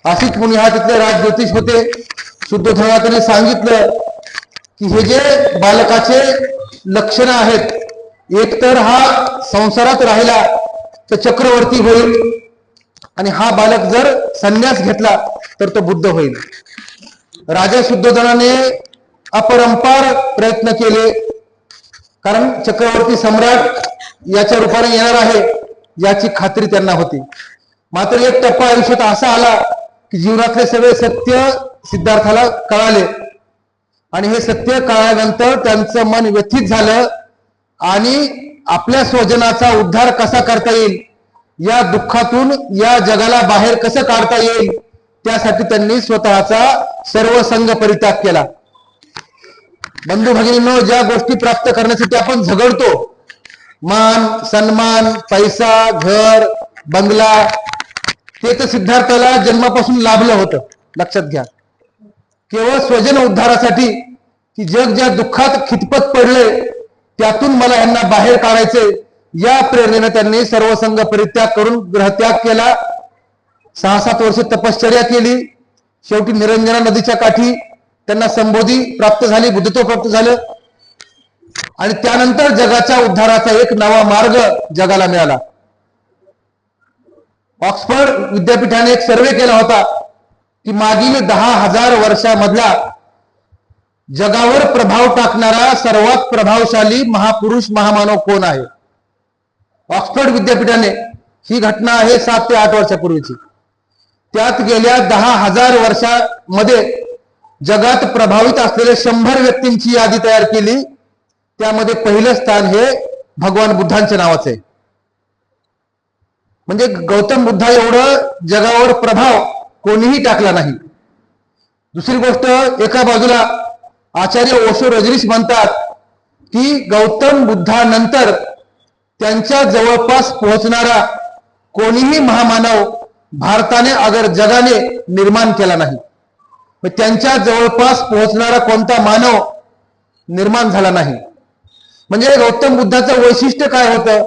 असित मुनी हा तिथले राजज्योतिष होते। शुद्ध धर्माने सांगितलं की हे जे बालकाचे लक्षण आहेत, एकतर हा संसारात राहिला तर चक्रवर्ती होईल आणि हा बालक जर संन्यास घेतला तर तो बुद्ध होईल। राजा शुद्धोधनाने अपरंपार प्रयत्न केले, कारण चक्रवर्ती सम्राट याच्या रूपाने येणार आहे याची खात्री त्यांना होती। मात्र एक टप्पा आयुष्यात असा आला की जीवनातले सगळे सत्य सिद्धार्थाला कळाले आणि हे सत्य कळल्यानंतर त्यांचं मन व्यथित झालं आणि आपल्या स्वजनाचा उद्धार कसा करता येईल, या दुःखातून या जगाला बाहेर कसं काढता येईल, त्यासाठी त्यांनी स्वतःचा सर्व संघ परित्याग केला। बंधू भगिनींनो, ज्या गोष्टी प्राप्त करण्यासाठी आपण झगडतो मान सन्मान पैसा घर बंगला ते तर सिद्धार्थाला जन्मापासून लाभलं होतं. लक्षात घ्या, केवळ स्वजन उद्धारासाठी की जग ज्या दुःखात खितपत पडले त्यातून मला यांना बाहेर काढायचे या प्रेरणेने त्यांनी सर्वसंग परित्याग करून ग्रहत्याग केला. 6-7 वर्ष तपश्चर्या केली. शेवटी निरंजना नदीच्या काठी त्यांना संबोधी प्राप्त झाली, बुद्धत्व प्राप्त झालं आणि त्यानंतर जगाच्या उद्धाराचा एक नवा मार्ग जगाला मिळाला. ऑक्सफर्ड विद्यापीठाने एक सर्वे केला होता की मागील 10,000 वर्षामधला जगावर प्रभाव टाकणारा सर्वात प्रभावशाली महापुरुष महामानव कोण आहे. ऑक्सफर्ड विद्यापीठाने, ही घटना आहे 7 ते 8 वर्षापूर्वीची, त्यात गेल्या 10,000 वर्षामध्ये जगात प्रभावित असलेल्या 100 व्यक्तींची यादी तयार केली. त्यामध्ये पहिलं स्थान हे भगवान बुद्धांच्या नावाचं आहे. म्हणजे गौतम बुद्धा एवढं जगावर प्रभाव कोणीही टाकला नाही. दुसरी गोष्ट, एका बाजूला आचार्य ओशो रजनीश म्हणतात की गौतम बुद्धानंतर त्यांच्या जवळपास पोहोचणारा कोणीही महामानव भारताने अगर जगाने निर्माण केला नाही. त्यांच्या जवळपास पोहोचणारा कोणता मानव निर्माण झाला नाही. म्हणजे गौतम बुद्धाचं वैशिष्ट्य काय होतं,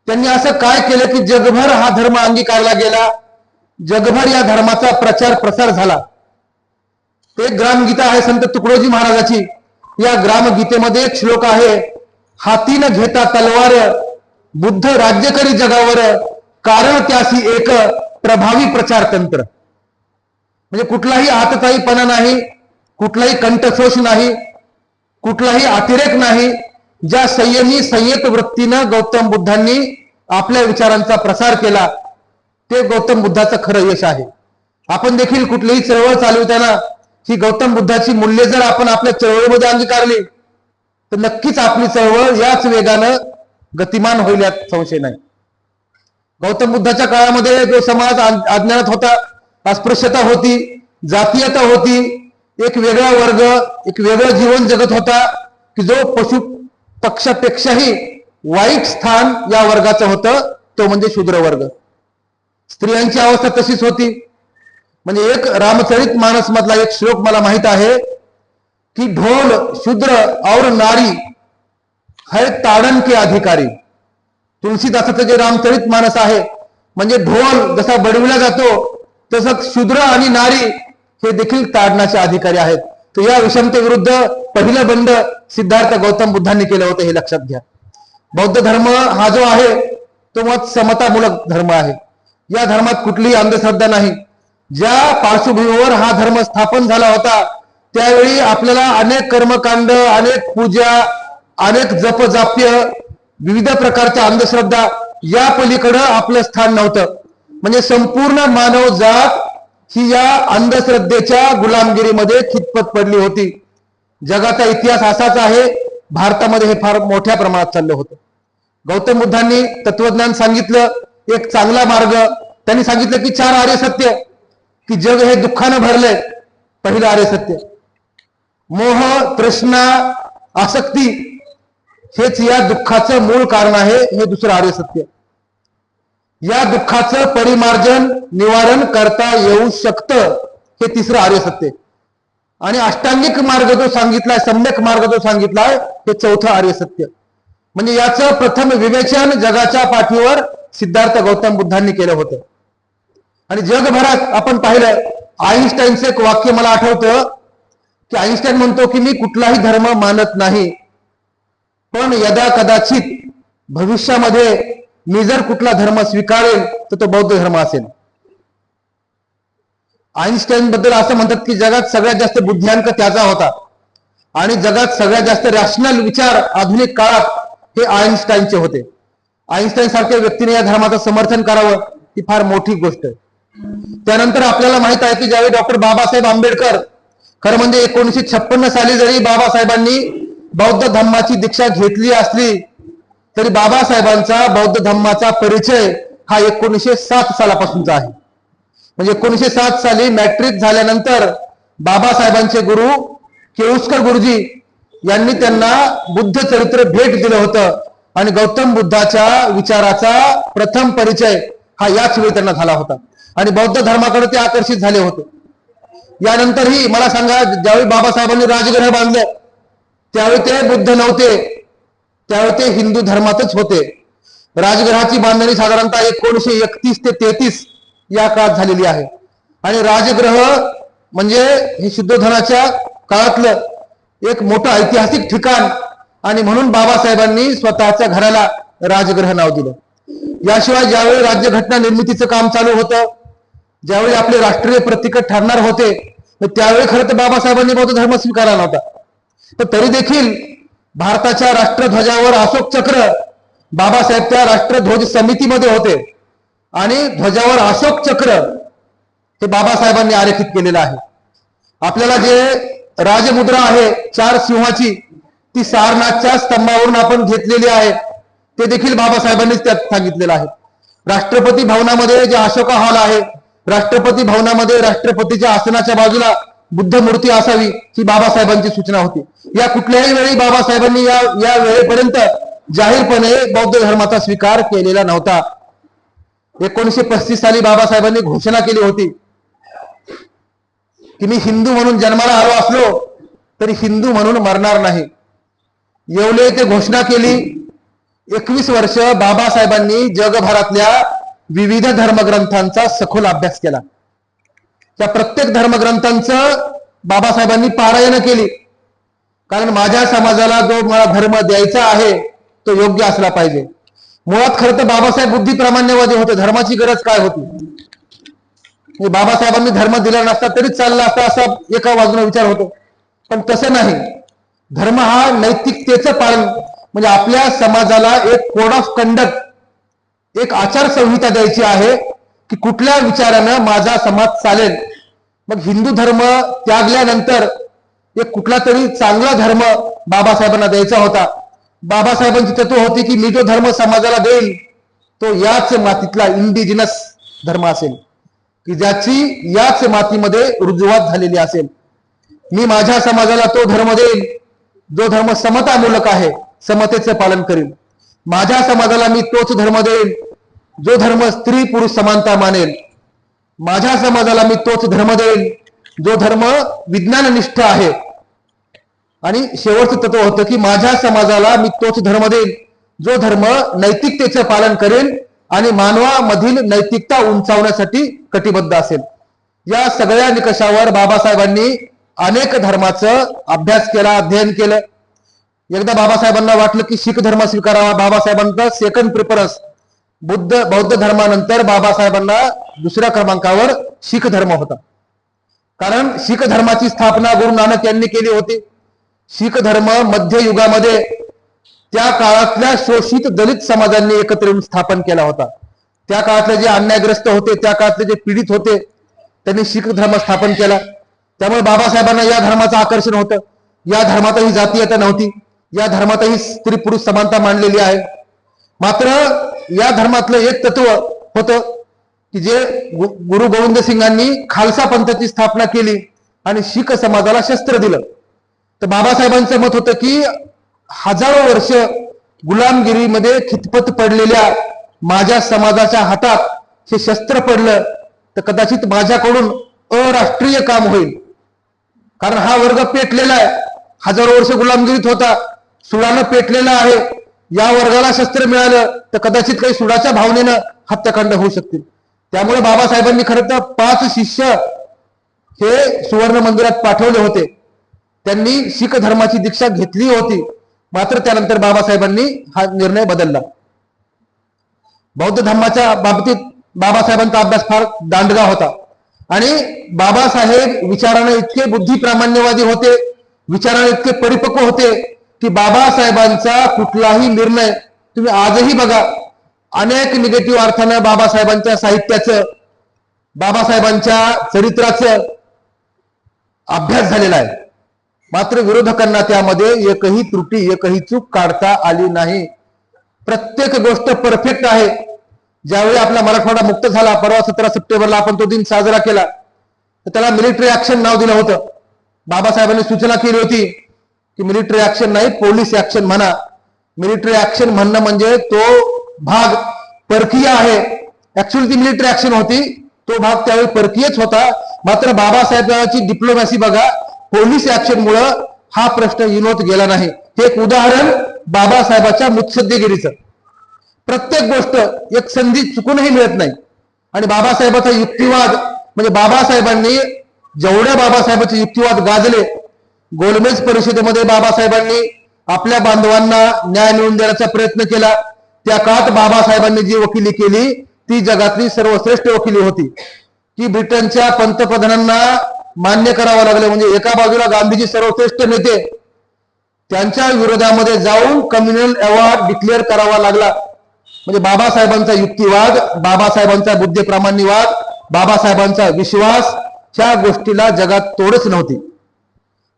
त्यांनी असं काय केलं की जगभर हा धर्म अंगीकारला गेला, जगभर या धर्माचा प्रचार प्रसार झाला. एक ग्रामगीता आहे संत तुकडोजी महाराजाची. या ग्रामगीतेमध्ये एक श्लोक आहे, हाती न घेता तलवार बुद्ध राज्य करी जगावर, कारण त्यासी एक प्रभावी प्रचार तंत्र. म्हणजे कुठलाही आतताईपणा नाही, कुठलाही कंठशोष नाही, कुठलाही अतिरेक नाही. ज्या संयमी संयत वृत्तीनं गौतम बुद्धांनी आपल्या विचारांचा प्रसार केला ते गौतम बुद्धाचं खरं यश आहे. आपण देखील कुठलीही चळवळ चालवताना ही गौतम बुद्धाची मूल्ये जर आपण आपल्या चळवळीमध्ये अंगीकारली तर नक्कीच आपली चळवळ याच वेगानं गतिमान होईल यात संशय नाही. गौतम बुद्धाच्या काळामध्ये जो समाज अज्ञानात होता, अस्पृश्यता होती, जातीयता होती, एक वेगळा वर्ग, एक वेगळं जीवन जगत होता की जो पशु पक्षापेक्षाही वाईट स्थान या वर्गाचं होतं, तो म्हणजे शूद्र वर्ग. स्त्रियांची अवस्था तशीच होती. म्हणजे एक रामचरित मानस मधला एक श्लोक मला माहित आहे की ढोल शूद्र और नारी है ताडन के अधिकारी. तुलसीदासाचं जे रामचरित मानस आहे, म्हणजे ढोल जसा बडविला जातो तसंच शूद्र आणि नारी हे देखील ताडनाचे अधिकारी आहेत. तर या विषमतेविरुद्ध पहिलं बंड सिद्धार्थ गौतम बुद्धांनी केलं होतं, हे लक्षात घ्या. बौद्ध धर्म हा जो आहे तो मत समतामूलक धर्म आहे. या धर्मात कुठलीही अंधश्रद्धा नाही. ज्या पार्श्वभूमीवर हा धर्म स्थापन झाला होता त्यावेळी आपल्याला अनेक कर्मकांड, अनेक पूजा, अनेक जपजाप्य, विविध प्रकारच्या अंधश्रद्धा या पलीकडं आपलं स्थान नव्हतं. म्हणजे संपूर्ण मानव जात ही या अंधश्रद्धेच्या गुलामगिरीमध्ये खितपत पडली होती. जगाचा इतिहास असाच आहे. भारतामध्ये हे फार मोठ्या प्रमाणात चाललं होतं. गौतम बुद्धांनी तत्वज्ञान सांगितलं, एक चांगला मार्ग. त्यांनी सांगितलं की 4 आर्य सत्य, की जग हे दुःखानं भरलंय. पहिलं आर्य सत्य, मोह तृष्णा आसक्ती हेच या दुःखाचं मूळ कारण आहे, हे दुसरं आर्य सत्य. या दुःखाचं परिमार्जन निवारण करता येऊ शकतं, हे तिसरं आर्य सत्य. आणि अष्टांगिक मार्ग जो सांगितलाय, सम्यक मार्ग जो सांगितलाय, हे चौथं आर्य सत्य. म्हणजे याचं प्रथम विवेचन जगाच्या पाठीवर सिद्धार्थ गौतम बुद्धांनी केलं होतं. आणि जगभरात आपण पाहिलं, आईन्स्टाईनचं एक वाक्य मला आठवतं की आईन्स्टाईन म्हणतो की मी कुठलाही धर्म मानत नाही, पण यदा कदाचित भविष्यामध्ये मी जर कुठला धर्म स्वीकारेल तर तो बौद्ध धर्म असेल. आईन्स्टाईन बद्दल असं म्हणतात की जगात सगळ्यात जास्त बुद्ध्यांक त्याचा होता आणि जगात सगळ्यात जास्त रॅशनल विचार आधुनिक काळात हे आईन्स्टाईनचे होते. आईन्स्टाईन सारख्या व्यक्तीने या धर्माचं समर्थन करावं ही फार मोठी गोष्ट आहे. त्यानंतर आपल्याला माहित आहे की ज्यावेळी डॉक्टर बाबासाहेब आंबेडकर, खरं म्हणजे 1956 साली जरी बाबासाहेबांनी बौद्ध धर्माची दीक्षा घेतली असली तरी बाबासाहेबांचा बौद्ध धर्माचा परिचय हा 1907 सालापासूनचा आहे. म्हणजे 1907 साली मॅट्रिक झाल्यानंतर बाबासाहेबांचे गुरु केळुस्कर गुरुजी यांनी त्यांना बुद्ध चरित्र भेट दिलं होतं आणि गौतम बुद्धाच्या विचाराचा प्रथम परिचय हा याच वेळी त्यांना झाला होता आणि बौद्ध धर्माकडे ते आकर्षित झाले होते. यानंतरही मला सांगा, ज्यावेळी बाबासाहेबांनी राजगृह बांधलं त्यावेळी ते बुद्ध नव्हते, त्यावेळी ते हिंदू धर्मातच होते. राजगृहाची बांधणी साधारणतः 1931 ते 33 या काळात झालेली आहे आणि राजगृह म्हणजे हे शुद्धोधनाच्या काळातलं एक मोठं ऐतिहासिक ठिकाण आणि म्हणून बाबासाहेबांनी स्वतःच्या घराला राजगृह नाव दिलं. याशिवाय ज्यावेळी राज्यघटना निर्मितीचं काम चालू होतं, ज्यावेळी आपले राष्ट्रीय प्रतीक ठरणार होते, त्यावेळी खरं तर बाबासाहेबांनी बौद्ध धर्म स्वीकारला नव्हता. पण तरी देखील भारताच्या राष्ट्रध्वजावर अशोक चक्र, बाबासाहेब त्या राष्ट्रध्वज समितीमध्ये होते आणि ध्वजावर अशोक चक्र हे बाबासाहेबांनी आरेखित केलेलं आहे. आपल्याला जे राजमुद्रा आहे 4 सिंहाची, ती सारनाथच्या स्तंभावरून आपण घेतलेली आहे, ते देखील बाबासाहेबांनीच त्यात सांगितलेलं आहे. राष्ट्रपती भवनामध्ये जे अशोका हॉल आहे, राष्ट्रपती भवनामध्ये राष्ट्रपतीच्या आसनाच्या बाजूला बुद्ध मूर्ती असावी ही बाबासाहेबांची सूचना होती. या कुठल्याही वेळी बाबासाहेबांनी या वेळेपर्यंत जाहीरपणे बौद्ध धर्माचा स्वीकार केलेला नव्हता. 1935 साली बाबासाहेबांनी घोषणा केली होती की मी हिंदू म्हणून जन्माला आलो असलो तरी हिंदू म्हणून मरणार नाही. येवले ते घोषणा केली. 21 वर्ष बाबासाहेबांनी जगभरातल्या विविध धर्मग्रंथांचा सखोल अभ्यास केला. त्या प्रत्येक धर्मग्रंथांचं बाबासाहेबांनी पारायण केली, कारण माझ्या समाजाला जो मला धर्म द्यायचा आहे तो योग्य असला पाहिजे. मुळात खरं तर बाबासाहेब बुद्धिप्रामाण्यवादी होते. धर्माची गरज काय होती? बाबासाहेबांनी धर्म दिला नसता तरी चालला असता असा एका बाजूने विचार होतो, पण तसं नाही. धर्म हा नैतिकतेचं पालन, म्हणजे आपल्या समाजाला एक कोड ऑफ कंडक्ट, एक आचारसंहिता द्यायची आहे की कुठल्या विचारानं माझा समाज चालेल. मग हिंदू धर्म त्यागल्यानंतर एक कुठला तरी चांगला धर्म बाबासाहेबांना द्यायचा होता. बाबासाहेबांची तत्व होती की मी जो धर्म समाजाला देईल तो याच मातीतला इंडिजिनस धर्म असेल, की ज्याची याच मातीमध्ये रुजवात झालेली असेल. मी माझ्या समाजाला तो धर्म देईल जो धर्म समतामूलक आहे, समतेचं पालन करेल. माझ्या समाजाला मी तोच धर्म देईल जो धर्म स्त्री पुरुष समानता मानेल. माझ्या समाजाला मी तोच धर्म देईल जो धर्म विज्ञाननिष्ठ आहे. आणि शेवटचं तत्व होतं की माझ्या समाजाला मी तोच धर्म देईल जो धर्म नैतिकतेचं पालन करेल आणि मानवामधील नैतिकता उंचावण्यासाठी कटिबद्ध असेल. या सगळ्या निकषावर बाबासाहेबांनी अनेक धर्माचं अभ्यास केला, अध्ययन केलं. एकदा बाबासाहेबांना वाटलं की शीख धर्म स्वीकारावा. बाबासाहेबांचा सेकंड प्रिफरन्स बौद्ध धर्मानंतर बाबासाहेबांना दुसऱ्या क्रमांकावर शीख धर्म होता, कारण शीख धर्माची स्थापना गुरु नानक यांनी केली होती. शीख धर्म मध्य युगामध्ये त्या काळातल्या शोषित दलित समाजांनी एकत्र येऊन स्थापन केला होता. त्या काळातले जे अन्यायग्रस्त होते, त्या काळातले जे पीडित होते, त्यांनी शीख धर्म स्थापन केला. त्यामुळे बाबासाहेबांना या धर्माचं आकर्षण होतं. या धर्मातही जातीयता नव्हती, या धर्मातही स्त्री पुरुष समानता मांडलेली आहे. मात्र या धर्मातलं एक तत्व होतं की जे गुरु गोविंद सिंगांनी खालसा पंथाची स्थापना केली आणि शीख समाजाला शस्त्र दिलं. तर बाबासाहेबांचं मत होतं की हजारो वर्ष गुलामगिरीमध्ये खितपत पडलेल्या माझ्या समाजाच्या हातात हे शस्त्र पडलं तर कदाचित माझ्याकडून अराष्ट्रीय काम होईल. कारण हा वर्ग पेटलेला आहे, हजारो वर्ष गुलामगिरीत होता, सुडानं पेटलेला आहे. या वर्गाला शस्त्र मिळालं तर कदाचित काही सुडाच्या भावनेनं हत्याकांड होऊ शकतील. त्यामुळे बाबासाहेबांनी खरं तर 5 शिष्य हे सुवर्ण मंदिरात पाठवले होते. त्यांनी शीख धर्माची दीक्षा घेतली होती, मात्र त्यानंतर बाबासाहेबांनी हा निर्णय बदलला. बौद्ध धर्माच्या बाबतीत बाबासाहेबांचा अभ्यास फार दांडगा होता आणि बाबासाहेब विचाराने इतके बुद्धिप्रामाण्यवादी होते, विचाराने इतके परिपक्व होते की बाबासाहेबांचा कुठलाही निर्णय तुम्ही आजही बघा, अनेक निगेटिव्ह अर्थानं बाबासाहेबांच्या साहित्याचं, बाबासाहेबांच्या चरित्राचं अभ्यास झालेला आहे. मात्र विरोधकांना त्यामध्ये एकही त्रुटी, एकही चूक काढता आली नाही. प्रत्येक गोष्ट परफेक्ट आहे. ज्यावेळी आपला मराठवाडा मुक्त झाला, परवा 17 सप्टेंबरला आपण तो दिन साजरा केला, तर त्याला मिलिटरी ऍक्शन नाव दिलं होतं. बाबासाहेबांनी सूचना केली होती की मिलिटरी ऍक्शन नाही, पोलीस ऍक्शन म्हणा. मिलिटरी ऍक्शन म्हणणं म्हणजे तो भाग परकीय आहे. ऍक्च्युअली ती मिलिटरी ऍक्शन होती, तो भाग त्यावेळी परकीयच होता. मात्र बाबासाहेबांची डिप्लोमॅसी बघा, पोलीस ऍक्शन मुळे हा प्रश्न विनोद गेला नाही. हे एक उदाहरण बाबासाहेबांच्या मुत्सद्देगिरीचं. प्रत्येक गोष्ट एक संधी चुकूनही मिळत नाही. आणि बाबासाहेबांचा युक्तिवाद म्हणजे बाबासाहेबांनी जेवढ्या बाबासाहेबांचे युक्तिवाद गाजले, गोलमेज परिषदेमध्ये बाबासाहेबांनी आपल्या बांधवांना न्याय मिळवून देण्याचा प्रयत्न केला. त्या काळात बाबासाहेबांनी जी वकिली केली ती जगातली सर्वश्रेष्ठ वकिली होती, की ब्रिटनच्या पंतप्रधानांना मान्य करावं लागलं. म्हणजे एका बाजूला गांधीजी सर्वश्रेष्ठ नेते, त्यांच्या विरोधामध्ये जाऊन कम्युनल अवॉर्ड डिक्लेअर करावा लागला. म्हणजे बाबासाहेबांचा युक्तिवाद, बाबासाहेबांचा बुद्धिप्रामाण्यवाद, बाबासाहेबांचा विश्वास, ह्या गोष्टीला जगात तोडच नव्हती.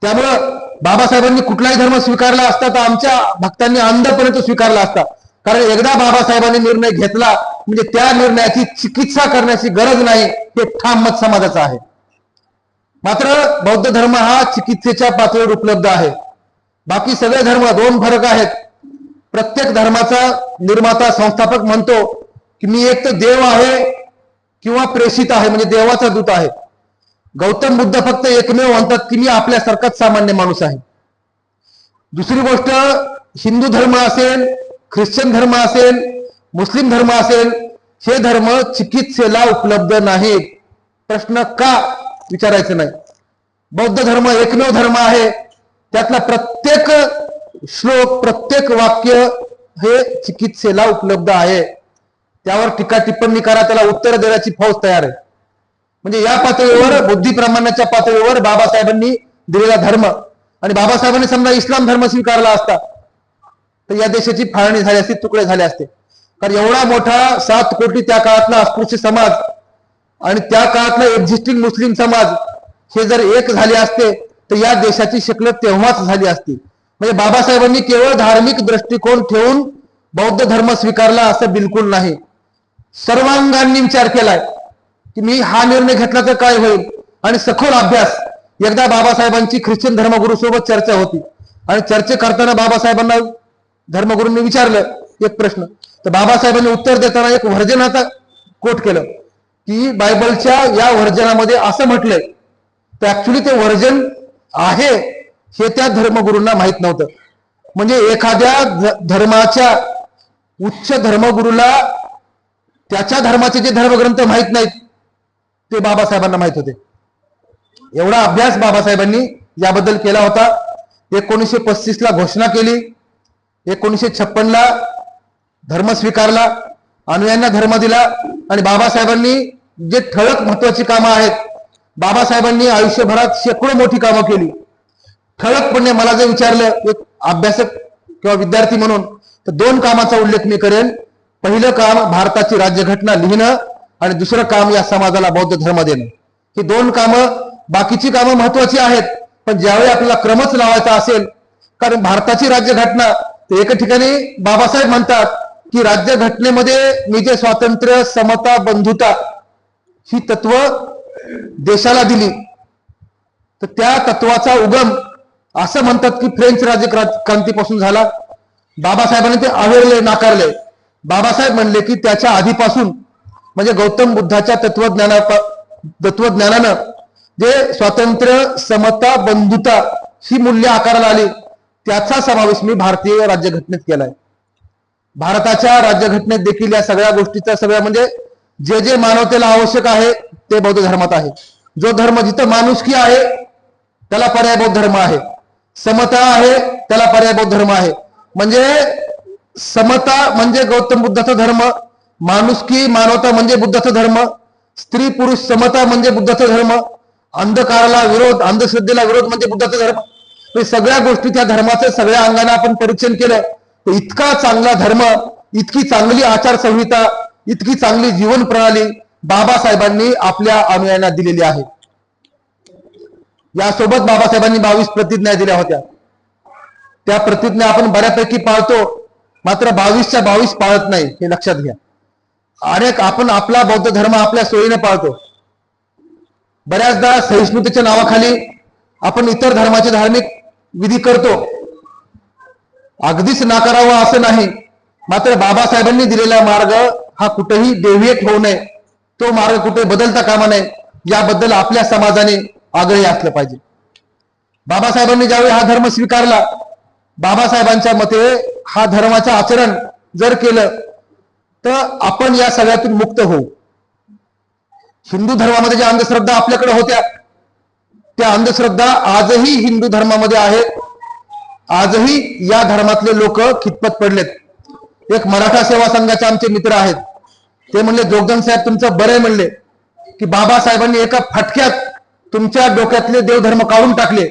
त्यामुळं बाबासाहेबांनी कुठलाही धर्म स्वीकारला असता तर आमच्या भक्तांनी अंधपर्यंत स्वीकारला असता. कारण एकदा बाबासाहेबांनी निर्णय घेतला म्हणजे त्या निर्णयाची चिकित्सा करण्याची गरज नाही, हे ठाम मत समाजाचं आहे. मात्र बौद्ध धर्म हा चिकित्सेच्या पातळीवर उपलब्ध आहे. बाकी सगळे धर्म दोन फरक आहेत. प्रत्येक धर्माचा निर्माता संस्थापक म्हणतो की मी एक तर देव आहे किंवा प्रेषित आहे, म्हणजे देवाचा दूत आहे. गौतम बुद्ध फक्त एकमेव म्हणतात की मी आपल्यासारखाच सामान्य माणूस आहे. दुसरी गोष्ट, हिंदू धर्म असेल, ख्रिश्चन धर्म असेल, मुस्लिम धर्म असेल, हे धर्म चिकित्सेला उपलब्ध नाहीत. प्रश्न का विचारायचं नाही. बौद्ध धर्म एकमेव धर्म आहे, त्यातला प्रत्येक श्लोक, प्रत्येक वाक्य हे चिकित्सेला उपलब्ध आहे. त्यावर टीका टिप्पणी करा, त्याला उत्तर देण्याची फौज तयार आहे. म्हणजे या पातळीवर, बुद्धिप्रमाणाच्या पातळीवर बाबासाहेबांनी दिलेला धर्म, आणि बाबासाहेबांनी समजा इस्लाम धर्म स्वीकारला असता तर या देशाची फाळणी झाली असती, तुकडे झाले असते. कारण एवढा मोठा 7 कोटी त्या काळातला अस्पृश्य समाज आणि त्या काळातला एक्झिस्टिंग मुस्लिम समाज हे जर एक झाले असते तर या देशाची शक्ल तेव्हाच झाली असती. म्हणजे बाबासाहेबांनी केवळ धार्मिक दृष्टिकोन ठेवून बौद्ध धर्म स्वीकारला असं बिलकुल नाही. सर्वांगांनी विचार केलाय की मी हा निर्णय घेतला तर काय होईल, आणि सखोल अभ्यास. एकदा बाबासाहेबांची ख्रिश्चन धर्मगुरू सोबत चर्चा होती आणि चर्चा करताना बाबासाहेबांना धर्मगुरूंनी विचारलं एक प्रश्न, तर बाबासाहेबांनी उत्तर देताना एक व्हर्जनाचा कोट केलं की बायबलच्या या व्हर्जनामध्ये असं म्हटलंय. तर ऍक्च्युली ते व्हर्जन आहे हे त्या धर्मगुरूंना माहित नव्हतं. म्हणजे एखाद्या धर्माच्या उच्च धर्मगुरूला त्याच्या धर्माचे जे धर्मग्रंथ माहित नाहीत ते बाबासाहेबांना माहित होते. एवढा अभ्यास बाबासाहेबांनी याबद्दल केला होता. 1935 ला घोषणा केली, 1956 धर्म स्वीकारला, अनुयायांना धर्म दिला. आणि बाबासाहेबांनी जे ठळक महत्वाची कामं आहेत, बाबासाहेबांनी आयुष्यभरात शेकडो मोठी कामं केली. ठळकपणे मला जर विचारलं एक अभ्यासक किंवा विद्यार्थी म्हणून, तर 2 कामाचा उल्लेख मी करेन. पहिलं काम भारताची राज्यघटना लिहिणं आणि दुसरं काम या समाजाला बौद्ध धर्म देणं. ही 2 कामं, बाकीची कामं महत्वाची आहेत, पण ज्यावेळी आपल्याला क्रमच लावायचा असेल, कारण भारताची राज्यघटना, तर एका ठिकाणी बाबासाहेब म्हणतात की राज्यघटनेमध्ये मी जे स्वातंत्र्य, समता, बंधुता ही तत्व देशाला दिली, तर त्या तत्वाचा उगम असं म्हणतात की फ्रेंच राज्यक्रांतीपासून झाला. बाबासाहेबांनी ते अवेरले, नाकारले. बाबासाहेब म्हणले की त्याच्या आधीपासून, म्हणजे गौतम बुद्धाच्या तत्वज्ञानानं जे स्वातंत्र्य, समता, बंधुता ही मूल्य आकाराला आली, त्याचा समावेश मी भारतीय राज्यघटनेत केलाय. भारताच्या राज्यघटनेत देखील या सगळ्या गोष्टीचा, सगळ्या म्हणजे जे जे मानवतेला आवश्यक आहे ते बौद्ध धर्मात आहे. जो धर्म जिथं माणुसकी आहे त्याला पर्याय बौद्ध धर्म आहे, समता आहे त्याला पर्याय बौद्ध धर्म आहे. म्हणजे समता म्हणजे गौतम बुद्धाचा धर्म, माणुसकी, मानवता म्हणजे बुद्धाचा धर्म, स्त्री पुरुष समता म्हणजे बुद्धाचा धर्म, अंधकाराला विरोध, अंधश्रद्धेला विरोध म्हणजे बुद्धाचा धर्म. हे सगळ्या गोष्टी त्या धर्माचं सगळ्या अंगाने आपण परीक्षण केलं तर इतका चांगला धर्म, इतकी चांगली आचारसंहिता, इतकी चांगली जीवन प्रणाली बाबासाहेबांनी आपल्या अनुयायांना दिलेली आहे. यासोबत बाबासाहेबांनी 22 प्रतिज्ञा दिल्या होत्या. त्या प्रतिज्ञा आपण बऱ्यापैकी पाळतो, मात्र 22च्या 22 पाळत नाही, हे लक्षात घ्या. अनेक आपण आपला बौद्ध धर्म आपल्या सोयीने पाळतो. बऱ्याचदा सहिष्णुतेच्या नावाखाली आपण इतर धर्माचे धार्मिक विधी करतो अगदीच नाकारावा असं नाही, मात्र बाबासाहेबांनी दिलेला मार्ग हा कुठेही डेव्हिएट होऊ नये, तो मार्ग कुठे बदलता कामा नये, याबद्दल आपल्या समाजाने आग्रही असलं पाहिजे. बाबासाहेबांनी ज्यावेळी हा धर्म स्वीकारला, बाबासाहेबांच्या मते हा धर्माचं आचरण जर केलं तर आपण या सगळ्यातून मुक्त होऊ. हिंदू धर्मामध्ये ज्या अंधश्रद्धा आपल्याकडे होत्या, त्या अंधश्रद्धा आजही हिंदू धर्मामध्ये आहेत. आजही या धर्मातले लोक खितपत पडलेत. एक मराठा सेवा संघाचे आमचे मित्र आहेत, ते म्हणले जोगदंड साहेब तुमचं बरं आहे, म्हणले की बाबासाहेबांनी एका फटक्यात तुमच्या डोक्यातले देवधर्म काढून टाकले.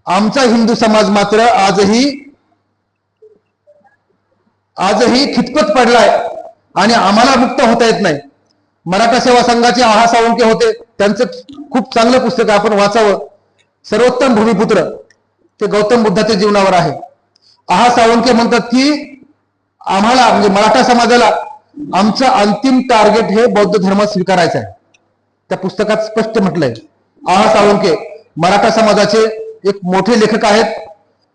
आमचा हिंदू समाज मात्र आजही खितपत पडलाय आणि आम्हाला मुक्त होता येत नाही. मराठा सेवा संघाचे आहा साळुंखे होते, त्यांचं खूप चांगलं पुस्तक आपण वाचावं, सर्वोत्तम भूमिपुत्र, ते गौतम बुद्धाच्या जीवनावर आहे. आहा साळुंखे म्हणतात की आम्हाला म्हणजे मराठा समाजाला आमचं अंतिम टार्गेट हे बौद्ध धर्म स्वीकारायचं आहे. त्या पुस्तकात स्पष्ट म्हटलंय. आहा साळुंखे मराठा समाजाचे एक मोठे लेखक आहेत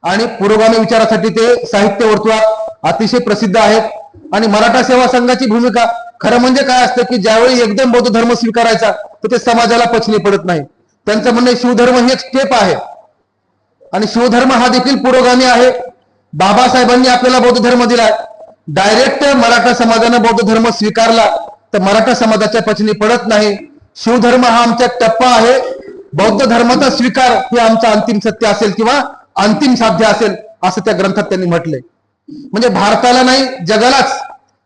आणि पुरोगामी विचारासाठी ते साहित्य वर्तुळात अतिशय प्रसिद्ध आहेत. आणि मराठा सेवा संघाची भूमिका खरं म्हणजे काय असतं की ज्यावेळी एकदम बौद्ध धर्म स्वीकारायचा तर ते समाजाला पचनी पडत नाही. त्यांचं म्हणणं शिवधर्म ही एक स्टेप आहे आणि शिवधर्म हा देखील पुरोगामी आहे. बाबासाहेबांनी आपल्याला बौद्ध धर्म दिलाय, डायरेक्ट मराठा समाजानं बौद्ध धर्म स्वीकारला तर मराठा समाजाच्या पचनी पडत नाही. शिवधर्म हा आमचा टप्पा आहे. बौद्ध धर्माचा स्वीकार हे आमचं अंतिम सत्य असेल किंवा अंतिम साध्य असेल असं त्या ग्रंथात त्यांनी म्हटलंय. म्हणजे भारताला नाही, जगालाच.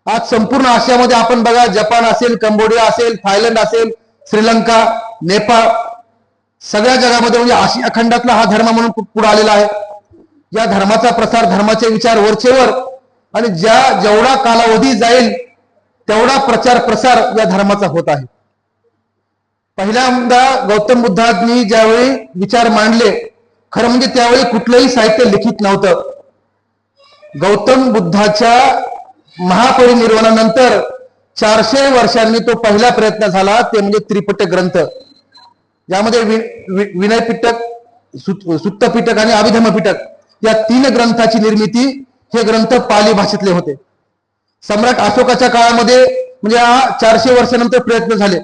आज संपूर्ण आशियामध्ये आपण बघा, जपान असेल, कंबोडिया असेल, थायलंड असेल, श्रीलंका, नेपाळ, सगळ्या जगामध्ये म्हणजे आशिया खंडातला हा धर्म म्हणून पुढे आलेला आहे. या धर्माचा प्रसार, धर्माचे विचार वरचेवर आणि जेवढा कालावधी जाईल तेवढा प्रचार प्रसार या धर्माचा होत आहे. पहिल्यांदा गौतम बुद्धांनी ज्यावेळी विचार मांडले, खरं म्हणजे त्यावेळी कुठलंही साहित्य लिखित नव्हतं. गौतम बुद्धाच्या महापरिनिर्वाणानंतर 400 वर्षांनी तो पहिला प्रयत्न झाला, ते म्हणजे त्रिपिटक ग्रंथ. यामध्ये विनय पिटक, सुत्त पिटक आणि अभिधम्म पिटक या 3 ग्रंथाची निर्मिती हे ग्रंथ पाली भाषेतले होते. सम्राट अशोकाच्या काळामध्ये म्हणजे हा 400 वर्षानंतर प्रयत्न झाले.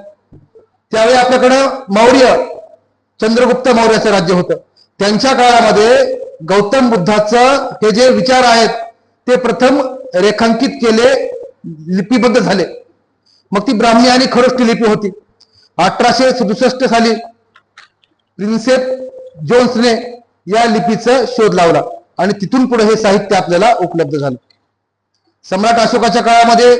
त्यावेळी आपल्याकडं मौर्य, चंद्रगुप्त मौर्याचं राज्य होतं. त्यांच्या काळामध्ये गौतम बुद्धाचं हे जे विचार आहेत ते प्रथम रेखांकित केले, लिपिबद्ध झाले. मग ती ब्राह्मी आणि खरोष्टी लिपी होती. 1867 साली प्रिन्सेप जोन्सने या लिपीचा शोध लावला आणि तिथून पुढे हे साहित्य आपल्याला उपलब्ध झालं. सम्राट अशोकाच्या काळामध्ये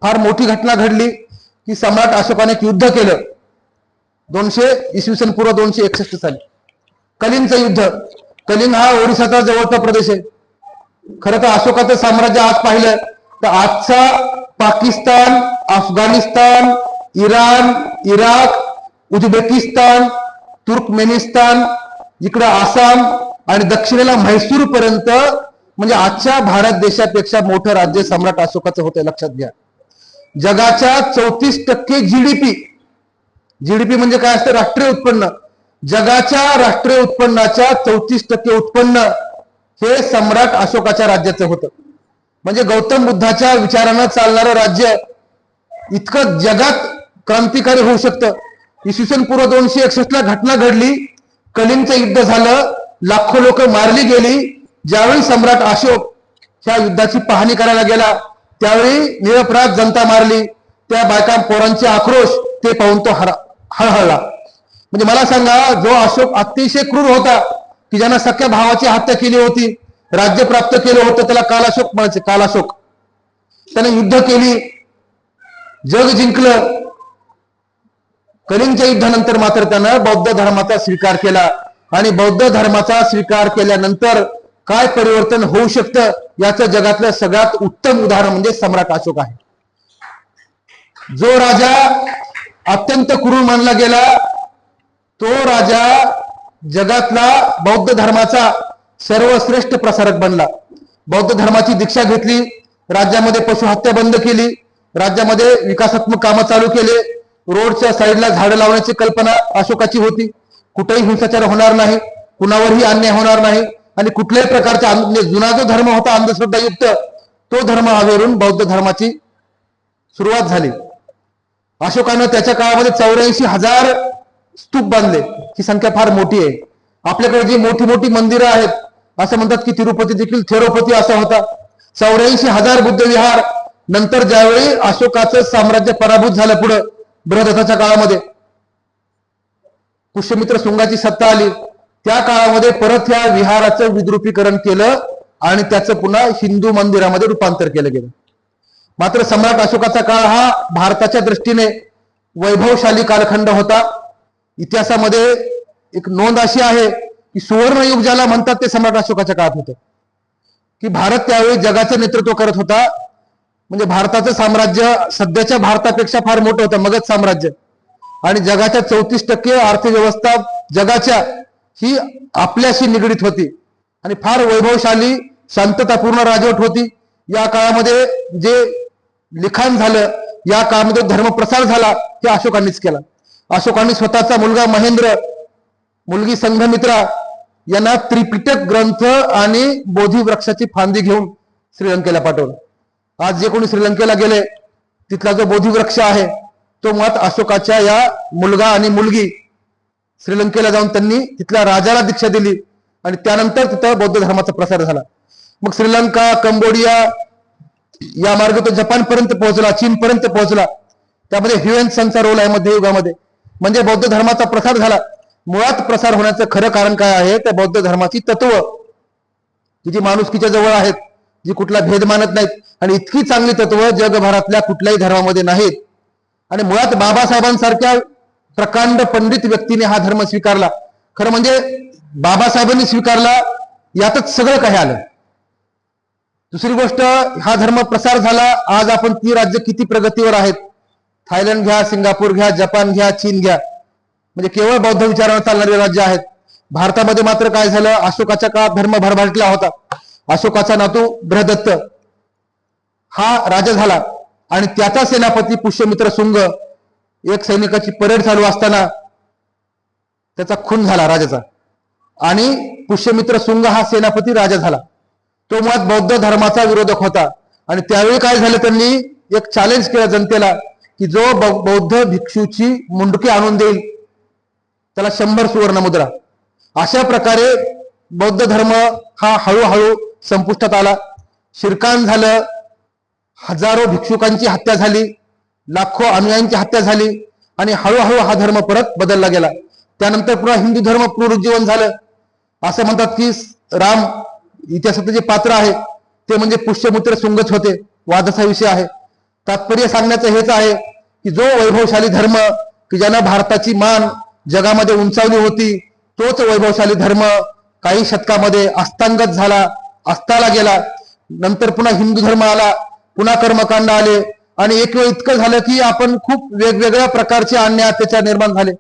फार मोठी घटना घडली की सम्राट अशोकाने एक युद्ध केलं 200 इसवी सन पूर्व 261 साली, कलिंगचं युद्ध. कलिंग हा ओडिसाचा जवळचा प्रदेश आहे. खरं तर अशोकाचं साम्राज्य आज पाहिलं तर आजचा Pakistan, Afghanistan, Iran, Iraq, Uzbekistan, Turkmenistan, इकडं आसाम आणि दक्षिणेला म्हैसूर पर्यंत म्हणजे आजच्या भारत देशापेक्षा मोठं राज्य सम्राट अशोकाचं होतं, लक्षात घ्या. जगाच्या 34% जीडीपी म्हणजे काय असतं, राष्ट्रीय उत्पन्न. जगाच्या राष्ट्रीय उत्पन्नाच्या 34% उत्पन्न हे सम्राट अशोकाच्या राज्याचं होतं. म्हणजे गौतम बुद्धाच्या विचारानं चालणारं राज्य इतकं जगात क्रांतिकारी होऊ शकतं. इसवी सन पूर्व 261 ला घटना घडली, कलिंगचं युद्ध झालं, लाखो लोक मारली गेली. ज्यावेळी सम्राट अशोक ह्या युद्धाची पाहणी करायला गेला त्यावेळी निरपराध जनता मारली. त्या बायका पोरांचे आक्रोश ते पाहून तो हळहळला. म्हणजे मला सांगा, जो अशोक अतिशय क्रूर होता की ज्यानं सख्या भावाची हत्या केली होती, राज्य प्राप्त केलं होतं, त्याला कालाशोक म्हणायचे, कालाशोक. त्याने युद्ध केली, जग जिंकलं. कलिंगच्या युद्धानंतर मात्र त्यानं बौद्ध धर्माचा स्वीकार केला आणि बौद्ध धर्माचा स्वीकार केल्यानंतर काय परिवर्तन होऊ शकतं याचं जगातलं सगळ्यात उत्तम उदाहरण म्हणजे सम्राट अशोक आहे. जो राजा अत्यंत क्रूर मानला गेला तो राजा जगातला बौद्ध धर्माचा सर्वश्रेष्ठ प्रसारक बनला. बौद्ध धर्माची दीक्षा घेतली, राज्यामध्ये पशुहत्या बंद केली, राज्यामध्ये विकासात्मक कामं चालू केले. रोडच्या साईडला झाडं लावण्याची कल्पना अशोकाची होती. कुठेही हिंसाचार होणार नाही, कुणावरही अन्याय होणार नाही आणि कुठल्याही प्रकारच्या म्हणजे जुना जो धर्म होता अंधश्रद्धायुक्त तो धर्म हवेरून बौद्ध धर्माची सुरुवात झाली. अशोकानं त्याच्या काळामध्ये 84,000 स्तूप बांधले. ही संख्या फार मोठी आहे. आपल्याकडे जी मोठी मोठी मंदिरं आहेत असं म्हणतात की तिरुपती देखील थेरोपती असा होता. 84,000 बुद्ध विहार. नंतर ज्यावेळी अशोकाचं साम्राज्य पराभूत झालं पुढं बृहदत्ताच्या काळामध्ये पुष्यमित्र शुंगाची सत्ता आली त्या काळामध्ये परत या विहाराचं विद्रुपीकरण केलं आणि त्याचं पुन्हा हिंदू मंदिरामध्ये रूपांतर केलं गेलं. मात्र सम्राट अशोकाचा काळ हा भारताच्या दृष्टीने वैभवशाली कालखंड होता. इतिहासामध्ये एक नोंद अशी आहे की सुवर्णयुग ज्याला म्हणतात ते सम्राट अशोकाच्या काळात होतं की भारत त्यावेळी जगाचं नेतृत्व करत होता. म्हणजे भारताचं साम्राज्य सध्याच्या भारतापेक्षा फार मोठं होतं मगध साम्राज्य आणि जगाच्या 34% अर्थव्यवस्था जगाच्या ही आपल्याशी निगडीत होती आणि फार वैभवशाली शांततापूर्ण राजवट होती. या काळामध्ये जे लिखाण झालं या काळामध्ये धर्मप्रसार झाला हे अशोकांनीच केला. अशोकांनी स्वतःचा मुलगा महेंद्र मुलगी संघमित्रा यांना त्रिपिटक ग्रंथ आणि बोधी वृक्षाची फांदी घेऊन श्रीलंकेला पाठवलं. आज जे कोणी श्रीलंकेला गेले तिथला जो बोधी वृक्ष आहे तो मुळात अशोकाच्या या मुलगा आणि मुलगी श्रीलंकेला जाऊन त्यांनी तिथल्या राजाला दीक्षा दिली आणि त्यानंतर तिथं बौद्ध धर्माचा प्रसार झाला. मग श्रीलंका कंबोडिया या मार्गे तो जपानपर्यंत पोहोचला, चीनपर्यंत पोहोचला. त्यामध्ये ह्युएन सनचा रोल आहे मध्ययुगामध्ये. म्हणजे बौद्ध धर्माचा प्रसार झाला. मुळात प्रसार होण्याचं खरं कारण काय आहे त्या बौद्ध धर्माची तत्व जी माणुसकीच्या जवळ आहेत, जी कुठला भेद मानत नाहीत आणि इतकी चांगली तत्व जगभरातल्या कुठल्याही धर्मामध्ये नाहीत. आणि मुळात बाबासाहेबांसारख्या प्रकांड पंडित व्यक्तीने हा धर्म स्वीकारला. खरं म्हणजे बाबासाहेबांनी स्वीकारला यातच सगळं काही आलं. दुसरी गोष्ट हा धर्म प्रसार झाला. आज आपण ती राज्य किती प्रगतीवर आहेत. थायलंड घ्या, सिंगापूर घ्या, जपान घ्या, चीन घ्या, म्हणजे केवळ बौद्ध विचारावर चालणारी राज्य आहेत. भारतामध्ये मात्र काय झालं, अशोकाच्या काळात धर्म भरभराटला होता. अशोकाचा नातू बृहदत्त हा राजा झाला आणि त्याचा सेनापती पुष्यमित्र शुंग एक सैनिकाची परेड चालू असताना त्याचा खून झाला राजाचा आणि पुष्यमित्र शुंग हा सेनापती राजा झाला. तो मुळात बौद्ध धर्माचा विरोधक होता आणि त्यावेळी काय झालं, त्यांनी एक चॅलेंज केलं जनतेला की जो बौद्ध भिक्षूची मुंडकी आणून देईल त्याला 100 सुवर्ण मुद्रा. अशा प्रकारे बौद्ध धर्म हा हळूहळू संपुष्टात आला. शिरकाण झालं, हजारो भिक्षुकांची हत्या झाली, लाखो अनुयायांची हत्या झाली आणि हळूहळू हा धर्म परत बदलला गेला. त्यानंतर पुन्हा हिंदू धर्म पुनरुज्जीवन झालं. असं म्हणतात की राम इतिहासातले जे पात्र आहे ते म्हणजे पुष्यमित्र शुंगच होते. वादाचा विषय आहे. तात्पर्य सांगण्याचं हेच आहे की जो वैभवशाली धर्म की ज्यानं भारताची मान जगामध्ये उंचावली होती तोच वैभवशाली धर्म काही शतकामध्ये अस्तांगत झाला, अस्ताला गेला. नंतर पुन्हा हिंदू धर्म आला, पुन्हा कर्मकांड आले आणि एक वेळ इतकं झालं की आपण खूप वेगवेगळ्या प्रकारचे अन्याय अत्याचार निर्माण झाले.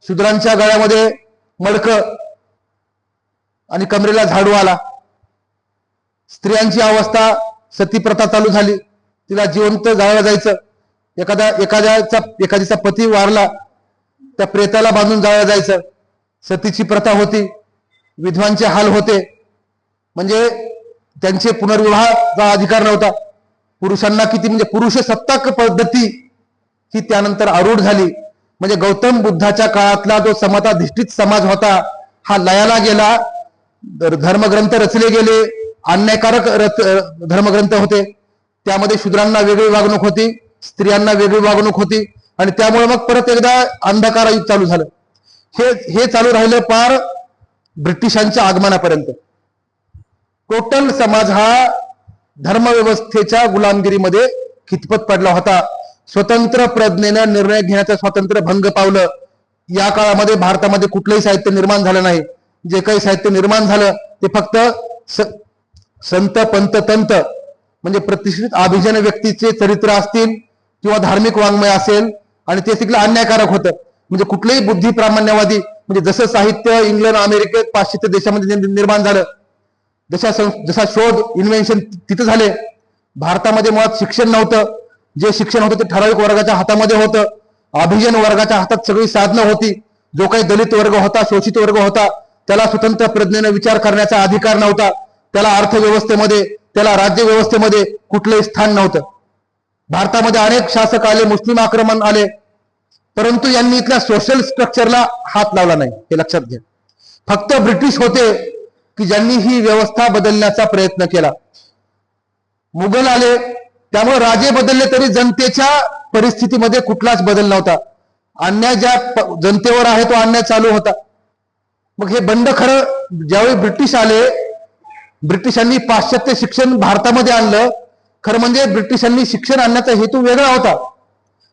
शूद्रांच्या गळ्यामध्ये मडकं आणि कमरेला झाडू आला. स्त्रियांची अवस्था सतीप्रथा चालू झाली. तिला जिवंत जाळलं जायचं. एखाद्याचा पती वारला त्या प्रेताला बांधून जाळलं जायचं. सतीची प्रथा होती. विधवांचे हाल होते. म्हणजे त्यांचे पुनर्विवाहाचा अधिकार नव्हता. पुरुषांना किती म्हणजे पुरुष सत्ताक पद्धती ही त्यानंतर आरूढ झाली. म्हणजे गौतम बुद्धाच्या काळातला जो समताधिष्ठित समाज होता हा लयाला गेला. धर्मग्रंथ रचले गेले. अन्यायकारक धर्मग्रंथ होते. त्यामध्ये शूद्रांना वेगळी वागणूक होती, स्त्रियांना वेगळी वागणूक होती आणि त्यामुळे मग परत एकदा अंधकार युग चालू झालं. हे चालू राहिलं पार ब्रिटिशांच्या आगमनापर्यंत. टोटल समाज हा धर्मव्यवस्थेच्या गुलामगिरीमध्ये खितपत पडला होता. स्वतंत्र प्रज्ञेनं निर्णय घेण्याचं स्वातंत्र्य भंग पावलं. या काळामध्ये भारतामध्ये कुठलंही साहित्य निर्माण झालं नाही. जे काही साहित्य निर्माण झालं ते फक्त संत पंत तंत म्हणजे प्रतिष्ठित अभिजन व्यक्तीचे चरित्र असतील किंवा धार्मिक वाङ्मय असेल आणि ते तिथलं अन्यायकारक होतं. म्हणजे कुठलेही बुद्धी प्रामाण्यवादी म्हणजे जसं साहित्य इंग्लंड अमेरिकेत पाश्चित्य देशामध्ये निर्माण झालं, जसा शोध इन्व्हेन्शन तिथं झाले, भारतामध्ये मुळात शिक्षण नव्हतं. जे शिक्षण होतं ते ठराविक वर्गाच्या हातामध्ये होतं. अभिजन वर्गाच्या हातात सगळी साधनं होती. जो काही दलित वर्ग होता, शोषित वर्ग होता त्याला स्वतंत्र प्रज्ञेने विचार करण्याचा अधिकार नव्हता, त्याला अर्थव्यवस्थेमध्ये, त्याला राज्य व्यवस्थेमध्ये कुठलंही स्थान नव्हतं. भारतामध्ये अनेक शासक आले, मुस्लिम आक्रमण आले, परंतु यांनी इथल्या सोशल स्ट्रक्चरला हात लावला नाही, हे लक्षात घ्या. फक्त ब्रिटिश होते की ज्यांनी ही व्यवस्था बदलण्याचा प्रयत्न केला. मुघल आले, त्यामुळे राजे बदलले तरी जनतेच्या परिस्थितीमध्ये कुठलाच बदल नव्हता. अन्याय ज्या जनतेवर आहे तो अन्याय चालू होता. मग हे बंड खरं ज्यावेळी ब्रिटिश आले, ब्रिटिशांनी पाश्चात्य शिक्षण भारतामध्ये आणलं. खरं म्हणजे ब्रिटिशांनी शिक्षण आणण्याचा हेतू वेगळा होता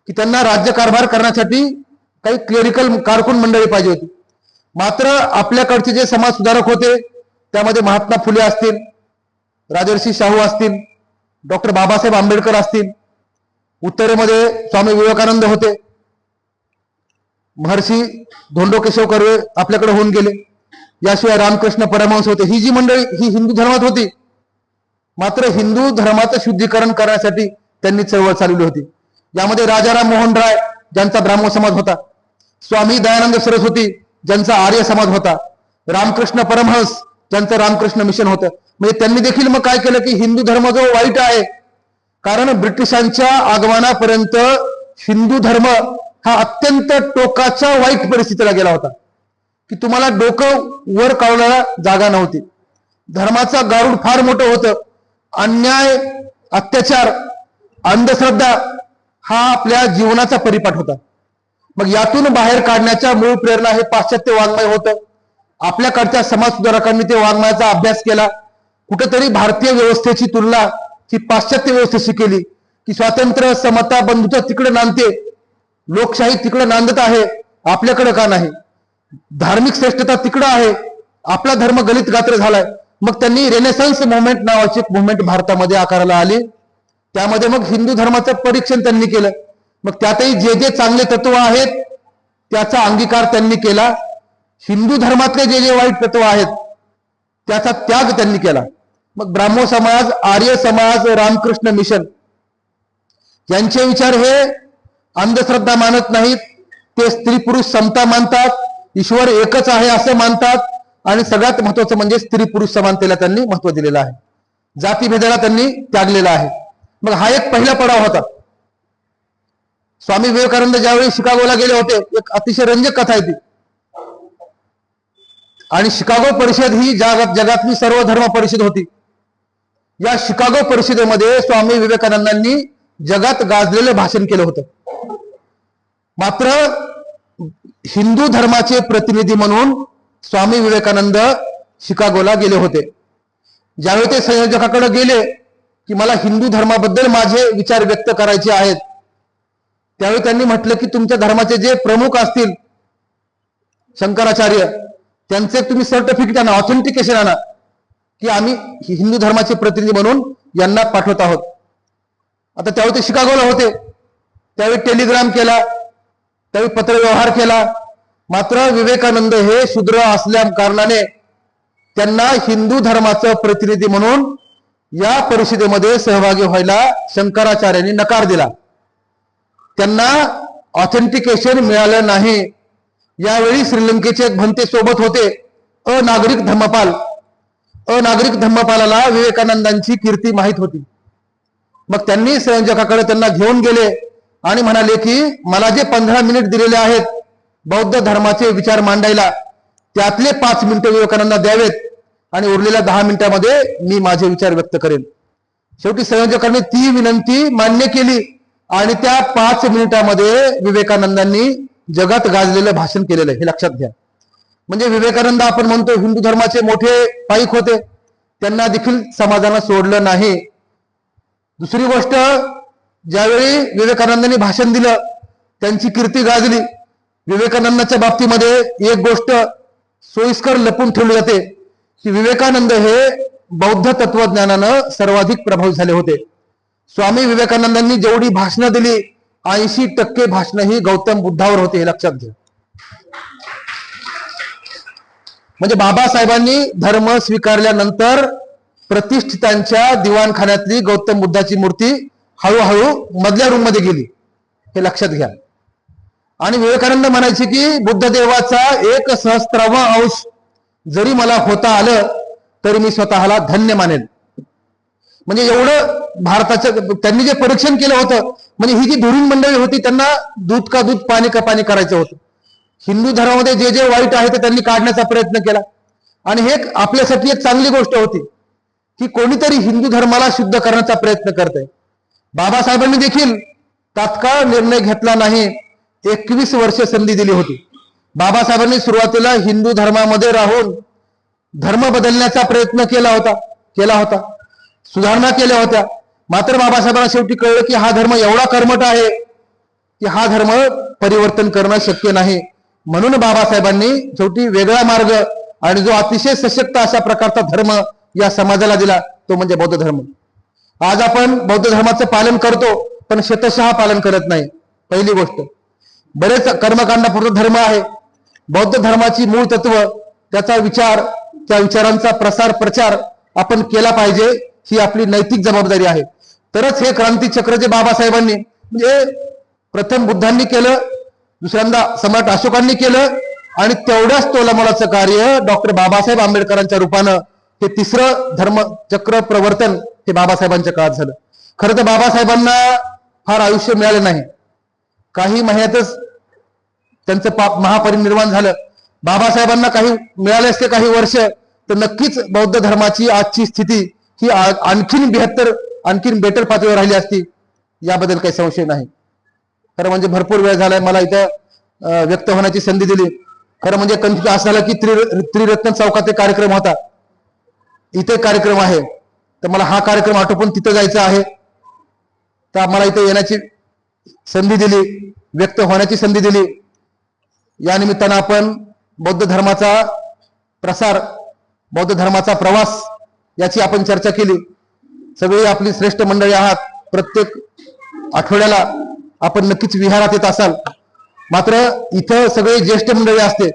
की त्यांना राज्यकारभार करण्यासाठी काही क्लेरिकल कारकून मंडळी पाहिजे होती. मात्र आपल्याकडचे जे समाज सुधारक होते त्यामध्ये महात्मा फुले असतील, राजर्षी शाहू असतील, डॉक्टर बाबासाहेब आंबेडकर असतील, उत्तरेमध्ये स्वामी विवेकानंद होते, महर्षी धोंडो केशव कर्वे आपल्याकडे होऊन गेले, याशिवाय रामकृष्ण परमहंस होते. ही जी मंडळी ही हिंदू धर्मात होती. मात्र हिंदू धर्माचं शुद्धीकरण करण्यासाठी त्यांनी चळवळ चालवली होती. यामध्ये राजाराम मोहन राय ज्यांचा ब्राह्मण समाज होता, स्वामी दयानंद सरस्वती ज्यांचा आर्य समाज होता, रामकृष्ण परमहंस ज्यांचं रामकृष्ण मिशन होतं. म्हणजे त्यांनी देखील मग काय केलं की हिंदू धर्म जो वाईट आहे, कारण ब्रिटिशांच्या आगमनापर्यंत हिंदू धर्म हा अत्यंत टोकाच्या वाईट परिस्थितीला गेला होता की तुम्हाला डोकं वर काढायला जागा नव्हती. धर्माचा गारुड फार मोठं होतं. अन्याय, अत्याचार, अंधश्रद्धा हा आपल्या जीवनाचा परिपाठ होता. मग यातून बाहेर काढण्याच्या मूळ प्रेरणा हे पाश्चात्य वाङ्मय होतं. आपल्याकडच्या समाज सुधारकांनी ते वाङ्मयाचा अभ्यास केला. कुठेतरी भारतीय व्यवस्थेची तुलना ही पाश्चात्य व्यवस्थेशी केली की स्वातंत्र्य, समता, बंधुता तिकडे नांदते, लोकशाही तिकडे नांदत आहे, आपल्याकडे का नाही? धार्मिक श्रेष्ठता तिकडं आहे, आपला धर्म गलित गात्र झालाय. मग त्यांनी रेनेसन्स मुवमेंट नावाची एक मुवमेंट भारतामध्ये आकाराला आली. त्यामध्ये मग हिंदू धर्माचं परीक्षण त्यांनी केलं. मग त्यातही जे जे चांगले तत्व आहेत त्याचा अंगीकार त्यांनी केला. हिंदू धर्मातले जे जे वाईट तत्व आहेत त्याचा त्याग त्यांनी केला. मग ब्राह्मो समाज, आर्य समाज, रामकृष्ण मिशन यांचे विचार हे अंधश्रद्धा मानत नाहीत. ते स्त्री पुरुष समता मानतात, ईश्वर एकच आहे असं मानतात आणि सगळ्यात महत्वाचं म्हणजे स्त्री पुरुष समानतेला त्यांनी महत्व दिलेलं आहे. जातीभेदाला त्यांनी त्यागलेला आहे. मग हा एक पहिला पडाव होता. स्वामी विवेकानंद ज्यावेळी शिकागोला गेले होते, एक अतिशय रंजक कथा आहे ती. आणि शिकागो परिषद ही जगातली सर्व धर्म परिषद होती. या शिकागो परिषदेमध्ये स्वामी विवेकानंदांनी जगात गाजलेलं भाषण केलं होतं. मात्र हिंदू धर्माचे प्रतिनिधी म्हणून स्वामी विवेकानंद शिकागोला गेले होते. ज्यावेळी ते संयोजकाकडे गेले की मला हिंदू धर्माबद्दल माझे विचार व्यक्त करायचे आहेत, त्यावेळी त्यांनी म्हटलं की तुमच्या धर्माचे जे प्रमुख असतील शंकराचार्य, त्यांचे तुम्ही सर्टिफिकेट आणा, ऑथेंटिकेशन आणा की आम्ही हिंदू धर्माचे प्रतिनिधी म्हणून यांना पाठवत आहोत. आता त्यावेळी ते शिकागोला होते. त्यावेळी टेलिग्राम केला, त्यावेळी पत्रव्यवहार केला. मात्र विवेकानंद हे शूद्र असल्या कारणाने त्यांना हिंदू धर्माचं प्रतिनिधी म्हणून या परिषदेमध्ये सहभागी व्हायला शंकराचार्यांनी नकार दिला. त्यांना ऑथेंटिकेशन मिळालं नाही. यावेळी श्रीलंकेचे एक भंते सोबत होते, अनागरिक धम्मपाल. अनागरिक धम्मपालाला विवेकानंदांची कीर्ती माहीत होती. मग त्यांनी संयोजकाकडे त्यांना घेऊन गेले आणि म्हणाले की मला जे 15 मिनिट दिलेले आहेत बौद्ध धर्माचे विचार मांडायला, त्यातले 5 मिनिटं विवेकानंद द्यावेत आणि उरलेल्या 10 मिनिटांमध्ये मी माझे विचार व्यक्त करेन. शेवटी संयोजकांनी ती विनंती मान्य केली आणि त्या 5 मिनिटांमध्ये विवेकानंदांनी जगात गाजलेलं भाषण केलेलं आहे, हे लक्षात घ्या. म्हणजे विवेकानंद आपण म्हणतो हिंदू धर्माचे मोठे पाईक होते, त्यांना देखील समाजानं सोडलं नाही. दुसरी गोष्ट, ज्यावेळी विवेकानंदांनी भाषण दिलं त्यांची कीर्ती गाजली. विवेकानंदाच्या बाबतीमध्ये एक गोष्ट सोयीस्कर लपून ठेवली जाते की विवेकानंद हे बौद्ध तत्वज्ञानानं सर्वाधिक प्रभावित झाले होते. स्वामी विवेकानंदांनी जेवढी भाषणं दिली 80% भाषणं ही गौतम बुद्धावर होते, हे लक्षात घ्या. म्हणजे बाबासाहेबांनी धर्म स्वीकारल्यानंतर प्रतिष्ठितांच्या दिवाणखान्यातली गौतम बुद्धाची मूर्ती हळूहळू मधल्या रूम मध्ये गेली, हे लक्षात घ्या. आणि विवेकानंद म्हणायचे की बुद्धदेवाचा 1/1000 अंश जरी मला होता आलं तरी मी स्वतःला धन्य मानेल. म्हणजे एवढं भारताचं त्यांनी जे परीक्षण केलं होतं, म्हणजे ही जी धुरीण मंडळी होती त्यांना दूध का दूध पाणी का पाणी करायचं होतं. हिंदू धर्मामध्ये जे जे वाईट आहे ते त्यांनी काढण्याचा प्रयत्न केला. आणि हे आपल्यासाठी एक चांगली गोष्ट होती की कोणीतरी हिंदू धर्माला शुद्ध करण्याचा प्रयत्न करतंय. बाबासाहेबांनी देखील तात्काळ निर्णय घेतला नाही, 21 वर्ष संधी दिली होती. बाबासाहेबांनी सुरुवातीला हिंदू धर्मामध्ये राहून धर्म बदलण्याचा प्रयत्न केला होता, सुधारणा केल्या होत्या. मात्र बाबासाहेबांना शेवटी कळलं की हा धर्म एवढा कर्मठ आहे की हा धर्म परिवर्तन करणं शक्य नाही. म्हणून बाबासाहेबांनी शेवटी वेगळा मार्ग आणि जो अतिशय सशक्त अशा प्रकारचा धर्म या समाजाला दिला तो म्हणजे बौद्ध धर्म. आज आपण बौद्ध धर्माचं पालन करतो पण शतशः पालन करत नाही. पहिली गोष्ट, बरेच कर्मकांडापूर्ण धर्म आहे. बौद्ध धर्माची मूळ तत्व, त्याचा विचार, त्या विचारांचा प्रसार प्रचार आपण केला पाहिजे, ही आपली नैतिक जबाबदारी आहे. तरच हे क्रांती चक्र जे बाबासाहेबांनी म्हणजे प्रथम बुद्धांनी केलं, दुसऱ्यांदा सम्राट अशोकांनी केलं आणि तेवढ्याच तोलामोलाचं कार्य डॉक्टर बाबासाहेब आंबेडकरांच्या रूपानं हे तिसरं धर्मचक्र प्रवर्तन हे बाबासाहेबांच्या काळात झालं. खरं तर बाबासाहेबांना फार आयुष्य मिळालं नाही, काही महिन्यातच त्यांचं महापरिनिर्वाण झालं. बाबासाहेबांना काही मिळाले असते काही वर्ष तर नक्कीच बौद्ध धर्माची आजची स्थिती ही आणखीन बेटर पातळीवर राहिली असती, याबद्दल काही संशय नाही. खरं म्हणजे भरपूर वेळ झालाय, मला इथं व्यक्त होण्याची संधी दिली. खरं म्हणजे कन्फ्युज असं झालं की त्रिरत्न चौकात एक कार्यक्रम होता, इथे कार्यक्रम आहे, तर मला हा कार्यक्रम आटोपून तिथं जायचं आहे. तर आम्हाला इथे येण्याची संधी दिली, व्यक्त होण्याची संधी दिली. या निमित्तानं आपण बौद्ध धर्माचा प्रसार, बौद्ध धर्माचा प्रवास याची आपण चर्चा केली. सगळी आपली श्रेष्ठ मंडळी आहात, प्रत्येक आठवड्याला आपण नक्कीच विहारात येत असाल. मात्र इथं सगळे ज्येष्ठ मंडळी असते,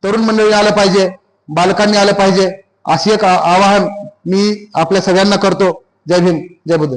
तरुण मंडळी आलं पाहिजे, बालकांनी आलं पाहिजे, अशी एक आवाहन मी आपल्या सगळ्यांना करतो. जय भीम, जय बुद्ध.